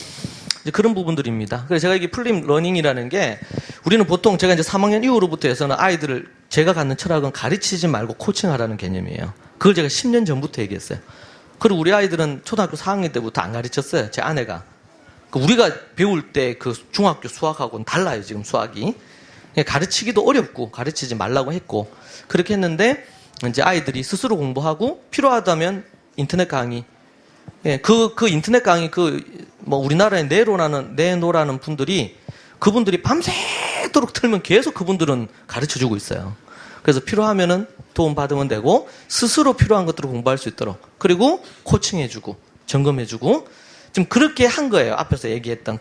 이제 그런 부분들입니다. 그래서 제가 이게 플립 러닝이라는 게 우리는 보통 제가 이제 3학년 이후로부터 해서는 아이들을 제가 갖는 철학은 가르치지 말고 코칭하라는 개념이에요. 그걸 제가 10년 전부터 얘기했어요. 그리고 우리 아이들은 초등학교 4학년 때부터 안 가르쳤어요. 제 아내가. 우리가 배울 때 그 중학교 수학하고는 달라요. 지금 수학이. 가르치기도 어렵고 가르치지 말라고 했고 그렇게 했는데 이제 아이들이 스스로 공부하고 필요하다면 인터넷 강의 그 인터넷 강의 우리나라에 내노라는 분들이 그분들이 밤새도록 틀면 계속 그분들은 가르쳐주고 있어요. 그래서 필요하면은 도움 받으면 되고 스스로 필요한 것들을 공부할 수 있도록 그리고 코칭해주고 점검해주고 지금 그렇게 한 거예요. 앞에서 얘기했던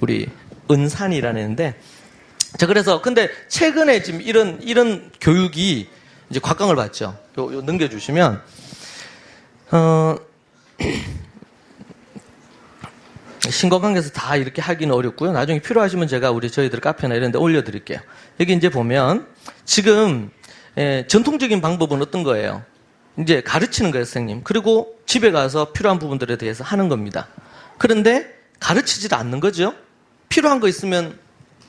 우리 은산이라는 애인데 자 그래서 근데 최근에 지금 이런 교육이 이제 곽강을 받죠. 요 넘겨주시면 신거관계에서 다 이렇게 하기는 어렵고요. 나중에 필요하시면 제가 저희들 카페나 이런 데 올려드릴게요. 여기 이제 보면 지금 전통적인 방법은 어떤 거예요? 이제 가르치는 거예요, 선생님. 그리고 집에 가서 필요한 부분들에 대해서 하는 겁니다. 그런데 가르치지도 않는 거죠. 필요한 거 있으면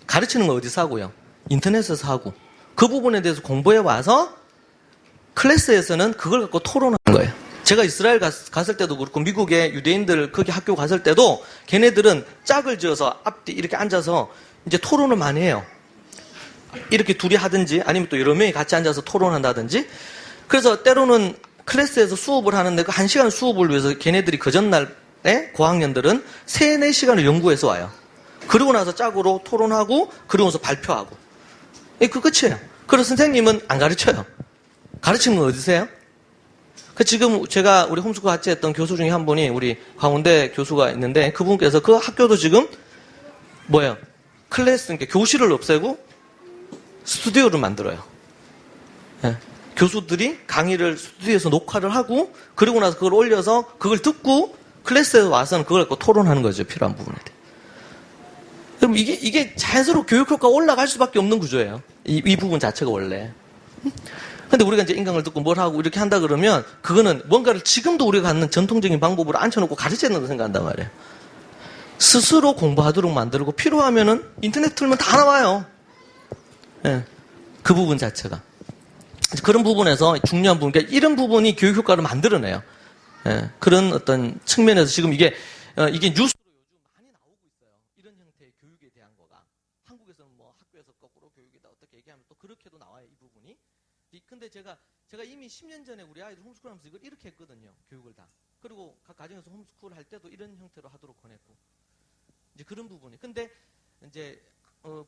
가르치는 거 어디서 하고요? 인터넷에서 하고. 그 부분에 대해서 공부해 와서 클래스에서는 그걸 갖고 토론하는 거예요. 제가 이스라엘 갔을 때도 그렇고 미국의 유대인들 거기 학교 갔을 때도 걔네들은 짝을 지어서 앞뒤 이렇게 앉아서 이제 토론을 많이 해요. 이렇게 둘이 하든지 아니면 또 여러 명이 같이 앉아서 토론한다든지 그래서 때로는 클래스에서 수업을 하는데 그 1시간 수업을 위해서 걔네들이 그 전날에 고학년들은 3, 4시간을 연구해서 와요. 그러고 나서 짝으로 토론하고 그러고 나서 발표하고 그 끝이에요. 그래서 선생님은 안 가르쳐요. 가르치는 건 어디세요? 지금 제가 우리 홈스쿨 같이 했던 교수 중에 한 분이 우리 강원대 교수가 있는데 그분께서 그 학교도 지금 클래스, 그러니까 교실을 없애고 스튜디오를 만들어요. 교수들이 강의를 스튜디오에서 녹화를 하고 그러고 나서 그걸 올려서 그걸 듣고 클래스에 와서는 그걸 갖고 토론하는 거죠. 필요한 부분에 대해. 그럼 이게 자연스럽게 교육 효과가 올라갈 수밖에 없는 구조예요. 이 부분 자체가 원래. 근데 우리가 이제 인강을 듣고 뭘 하고 이렇게 한다 그러면 그거는 뭔가를 지금도 우리가 갖는 전통적인 방법으로 앉혀놓고 가르쳐야 된다고 생각한단 말이에요. 스스로 공부하도록 만들고 필요하면은 인터넷 틀면 다 나와요. 그 부분 자체가. 그런 부분에서 중요한 부분, 그러니까 이런 부분이 교육 효과를 만들어내요. 그런 어떤 측면에서 지금 이게 뉴스로 요즘 많이 나오고 있어요. 이런 형태의 교육에 대한 거가. 한국에서는 학교에서 거꾸로 교육이다 어떻게 얘기하면 또 그렇게도 나와요, 이 부분이. 근데 제가 이미 10년 전에 우리 아이들 홈스쿨 하면서 이걸 이렇게 했거든요. 교육을 다. 그리고 각 가정에서 홈스쿨 할 때도 이런 형태로 하도록 권했고. 이제 그런 부분이. 근데 이제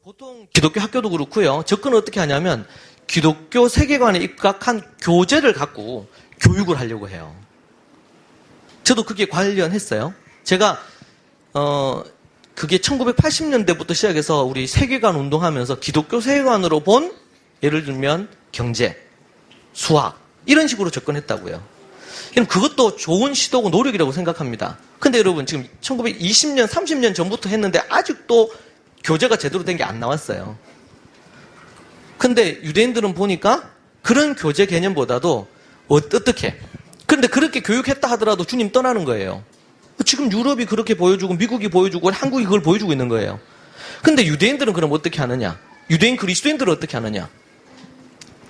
보통 기독교 학교도 그렇고요. 접근을 어떻게 하냐면 기독교 세계관에 입각한 교재를 갖고 교육을 하려고 해요. 저도 그게 관련했어요. 제가 그게 1980년대부터 시작해서 우리 세계관 운동하면서 기독교 세계관으로 본 예를 들면 경제, 수학 이런 식으로 접근했다고요. 그럼 그것도 좋은 시도고 노력이라고 생각합니다. 근데 여러분 지금 1920년, 30년 전부터 했는데 아직도 교재가 제대로 된 게 안 나왔어요. 근데 유대인들은 보니까 그런 교재 개념보다도 어떻게? 그런데 그렇게 교육했다 하더라도 주님 떠나는 거예요. 지금 유럽이 그렇게 보여주고 미국이 보여주고 한국이 그걸 보여주고 있는 거예요. 근데 유대인들은 그럼 어떻게 하느냐? 유대인 그리스도인들은 어떻게 하느냐?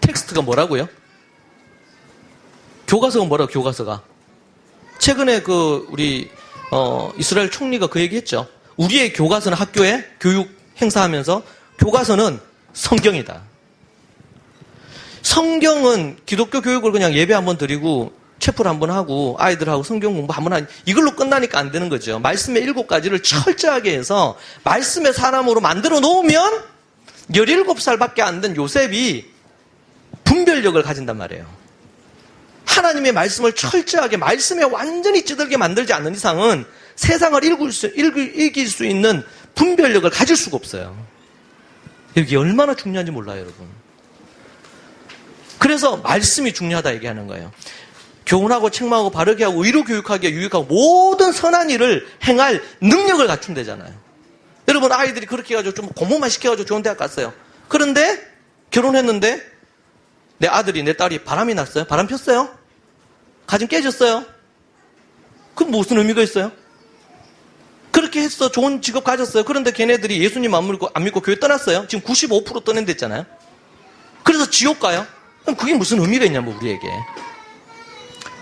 텍스트가 뭐라고요? 교과서가 뭐라고 교과서가? 최근에 우리 이스라엘 총리가 그 얘기했죠. 우리의 교과서는 학교에 교육 행사하면서 교과서는 성경이다. 성경은 기독교 교육을 그냥 예배 한번 드리고 체플 한번 하고 아이들하고 성경 공부 한번 하니 이걸로 끝나니까 안 되는 거죠. 말씀의 7가지를 철저하게 해서 말씀의 사람으로 만들어 놓으면 17살밖에 안 된 요셉이 분별력을 가진단 말이에요. 하나님의 말씀을 철저하게 말씀에 완전히 찌들게 만들지 않는 이상은 세상을 이길 수 있는 분별력을 가질 수가 없어요. 이게 얼마나 중요한지 몰라요, 여러분. 그래서 말씀이 중요하다 얘기하는 거예요. 교훈하고 책망하고 바르게 하고 의로 교육하기에 유익하고 모든 선한 일을 행할 능력을 갖춘대잖아요. 여러분 아이들이 그렇게 해가지고 좀 공부만 시켜가지고 좋은 대학 갔어요. 그런데 결혼했는데 내 아들이 내 딸이 바람이 났어요. 바람 폈어요. 가정 깨졌어요. 그럼 무슨 의미가 있어요? 그렇게 했어. 좋은 직업 가졌어요. 그런데 걔네들이 예수님 안 믿고 교회 떠났어요. 지금 95% 떠낸댔잖아요. 그래서 지옥 가요. 그럼 그게 무슨 의미가 있냐고 우리에게.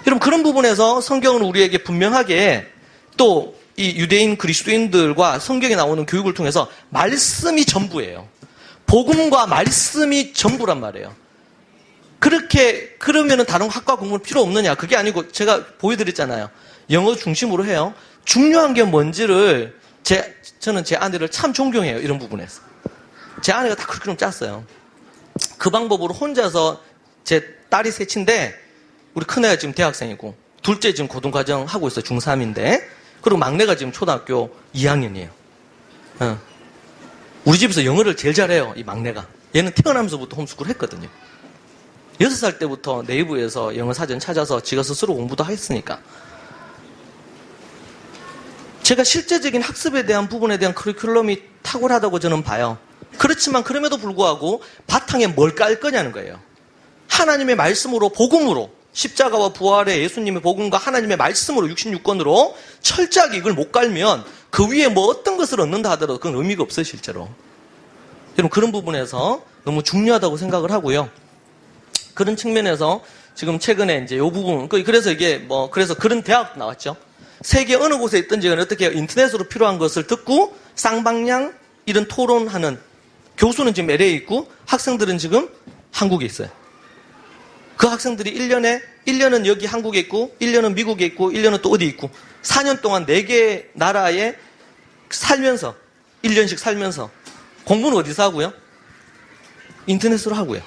여러분 그런 부분에서 성경은 우리에게 분명하게 또 이 유대인 그리스도인들과 성경에 나오는 교육을 통해서 말씀이 전부예요. 복음과 말씀이 전부란 말이에요. 그러면은 다른 학과 공부는 필요 없느냐? 그게 아니고 제가 보여드렸잖아요. 영어 중심으로 해요. 중요한 게 뭔지를 저는 제 아내를 참 존경해요. 이런 부분에서. 제 아내가 다 그렇게 좀 짰어요. 그 방법으로 혼자서 제 딸이 셋인데 우리 큰애가 지금 대학생이고 둘째 지금 고등과정 하고 있어요. 중3인데 그리고 막내가 지금 초등학교 2학년이에요. 우리 집에서 영어를 제일 잘해요. 이 막내가. 얘는 태어나면서부터 홈스쿨 했거든요. 6살 때부터 네이버에서 영어 사전 찾아서 지가 스스로 공부도 했으니까. 제가 실제적인 학습에 대한 부분에 대한 커리큘럼이 탁월하다고 저는 봐요. 그렇지만 그럼에도 불구하고 바탕에 뭘 깔 거냐는 거예요. 하나님의 말씀으로 복음으로 십자가와 부활의 예수님의 복음과 하나님의 말씀으로 66권으로 철저하게 이걸 못 깔면 그 위에 뭐 어떤 것을 얻는다 하더라도 그건 의미가 없어요 실제로. 여러분 그런 부분에서 너무 중요하다고 생각을 하고요. 그런 측면에서 지금 최근에 이제 이 부분 그래서 이게 그래서 그런 대학도 나왔죠. 세계 어느 곳에 있든지 어떻게 인터넷으로 필요한 것을 듣고 쌍방향 이런 토론하는 교수는 지금 LA에 있고 학생들은 지금 한국에 있어요. 그 학생들이 1년은 여기 한국에 있고 1년은 미국에 있고 1년은 또 어디 있고 4년 동안 4개 나라에 살면서 1년씩 살면서 공부는 어디서 하고요? 인터넷으로 하고요.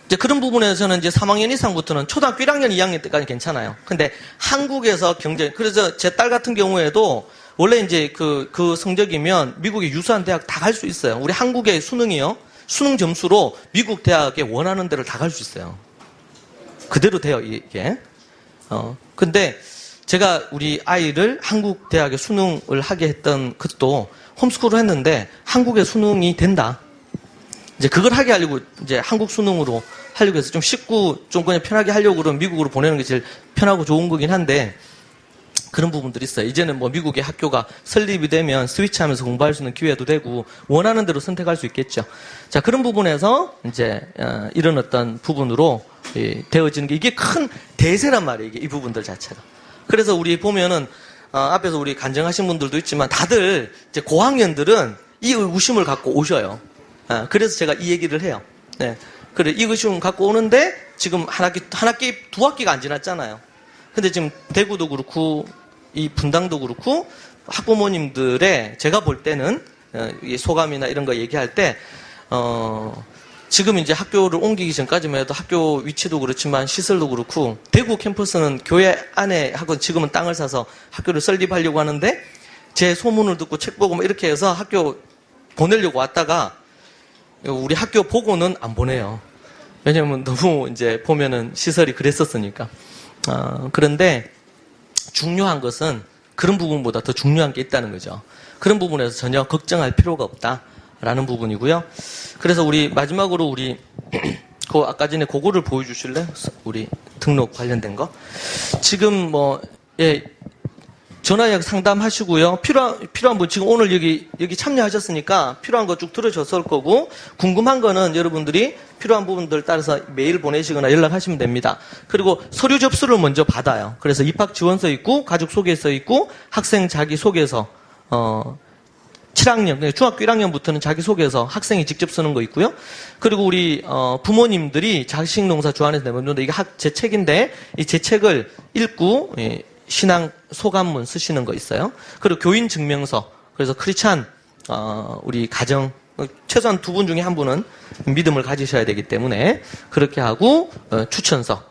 이제 그런 부분에서는 이제 3학년 이상부터는 초등학교 1학년, 2학년 때까지 괜찮아요. 근데 한국에서 그래서 제 딸 같은 경우에도 원래 이제 그 성적이면 미국의 유수한 대학 다 갈 수 있어요. 우리 한국의 수능이요. 수능 점수로 미국 대학에 원하는 데를 다 갈 수 있어요. 그대로 돼요, 이게. 근데 제가 우리 아이를 한국 대학에 수능을 하게 했던 그것도 홈스쿨을 했는데 한국의 수능이 된다. 이제 그걸 하게 하려고 이제 한국 수능으로 하려고 해서 좀 쉽고 좀 그냥 편하게 하려고 그러면 미국으로 보내는 게 제일 편하고 좋은 거긴 한데 그런 부분들이 있어요. 이제는 미국의 학교가 설립이 되면 스위치하면서 공부할 수 있는 기회도 되고 원하는 대로 선택할 수 있겠죠. 자, 그런 부분에서 이제 이런 어떤 부분으로 되어지는 게 이게 큰 대세란 말이에요. 이게 이 부분들 자체가. 그래서 우리 보면은 앞에서 우리 간증하신 분들도 있지만 다들 이제 고학년들은 이 의구심을 갖고 오셔요. 그래서 제가 이 얘기를 해요. 네. 그래, 이 의구심을 갖고 오는데 지금 한 학기, 2학기가 안 지났잖아요. 근데 지금 대구도 그렇고 이 분당도 그렇고 학부모님들의 제가 볼 때는 소감이나 이런 거 얘기할 때 지금 이제 학교를 옮기기 전까지만 해도 학교 위치도 그렇지만 시설도 그렇고 대구 캠퍼스는 교회 안에 하고 지금은 땅을 사서 학교를 설립하려고 하는데 제 소문을 듣고 책 보고 이렇게 해서 학교 보내려고 왔다가 우리 학교 보고는 안 보내요. 왜냐면 너무 이제 보면은 시설이 그랬었으니까. 그런데 중요한 것은 그런 부분보다 더 중요한 게 있다는 거죠. 그런 부분에서 전혀 걱정할 필요가 없다라는 부분이고요. 그래서 우리 마지막으로 우리 아까 전에 그거를 보여주실래? 우리 등록 관련된 거. 지금 전화약 상담하시고요. 필요한 분 지금 오늘 여기 참여하셨으니까 필요한 거 쭉 들으셨을 거고, 궁금한 거는 여러분들이 필요한 부분들 따라서 메일 보내시거나 연락하시면 됩니다. 그리고 서류 접수를 먼저 받아요. 그래서 입학 지원서 있고, 가족 소개서 있고, 학생 자기 소개서, 7학년, 중학교 1학년부터는 자기소개서 학생이 직접 쓰는 거 있고요. 그리고 우리 부모님들이 자식 농사 좋아하는 내면도 이게 제 책인데 이 제 책을 읽고 신앙 소감문 쓰시는 거 있어요. 그리고 교인 증명서. 그래서 크리스찬 우리 가정 최소한 두 분 중에 한 분은 믿음을 가지셔야 되기 때문에 그렇게 하고 추천서.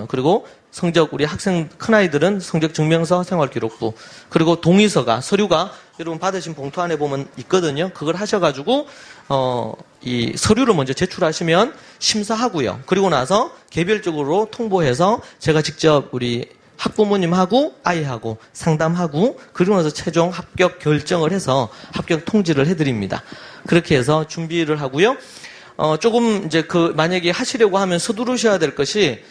그리고 성적 우리 학생 큰아이들은 성적 증명서, 생활기록부, 그리고 동의서가 서류가 여러분 받으신 봉투 안에 보면 있거든요. 그걸 하셔가지고 이 서류를 먼저 제출하시면 심사하고요. 그리고 나서 개별적으로 통보해서 제가 직접 우리 학부모님하고 아이하고 상담하고 그리고 나서 최종 합격 결정을 해서 합격 통지를 해드립니다. 그렇게 해서 준비를 하고요. 조금 이제 만약에 하시려고 하면 서두르셔야 될 것이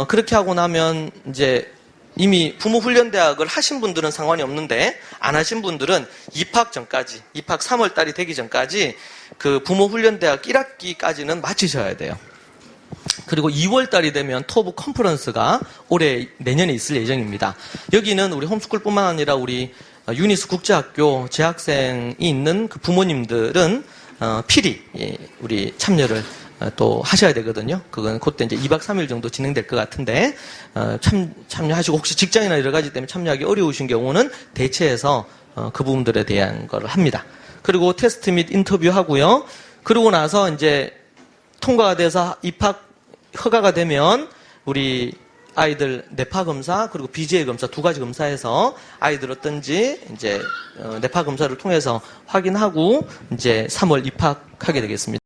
그렇게 하고 나면 이제 이미 부모훈련대학을 하신 분들은 상관이 없는데 안 하신 분들은 입학 전까지, 입학 3월 달이 되기 전까지 그 부모훈련대학 1학기까지는 마치셔야 돼요. 그리고 2월 달이 되면 토브 컨퍼런스가 내년에 있을 예정입니다. 여기는 우리 홈스쿨뿐만 아니라 우리 유니스 국제학교 재학생이 있는 그 부모님들은 필히 우리 참여를 또 하셔야 되거든요. 그건 그때 이제 2박 3일 정도 진행될 것 같은데 참여하시고 혹시 직장이나 여러 가지 때문에 참여하기 어려우신 경우는 대체해서 그 부분들에 대한 거를 합니다. 그리고 테스트 및 인터뷰 하고요. 그러고 나서 이제 통과가 돼서 입학 허가가 되면 우리 아이들 뇌파 검사 그리고 BGA 검사 두 가지 검사해서 아이들 어떤지 이제 뇌파 검사를 통해서 확인하고 이제 3월 입학하게 되겠습니다.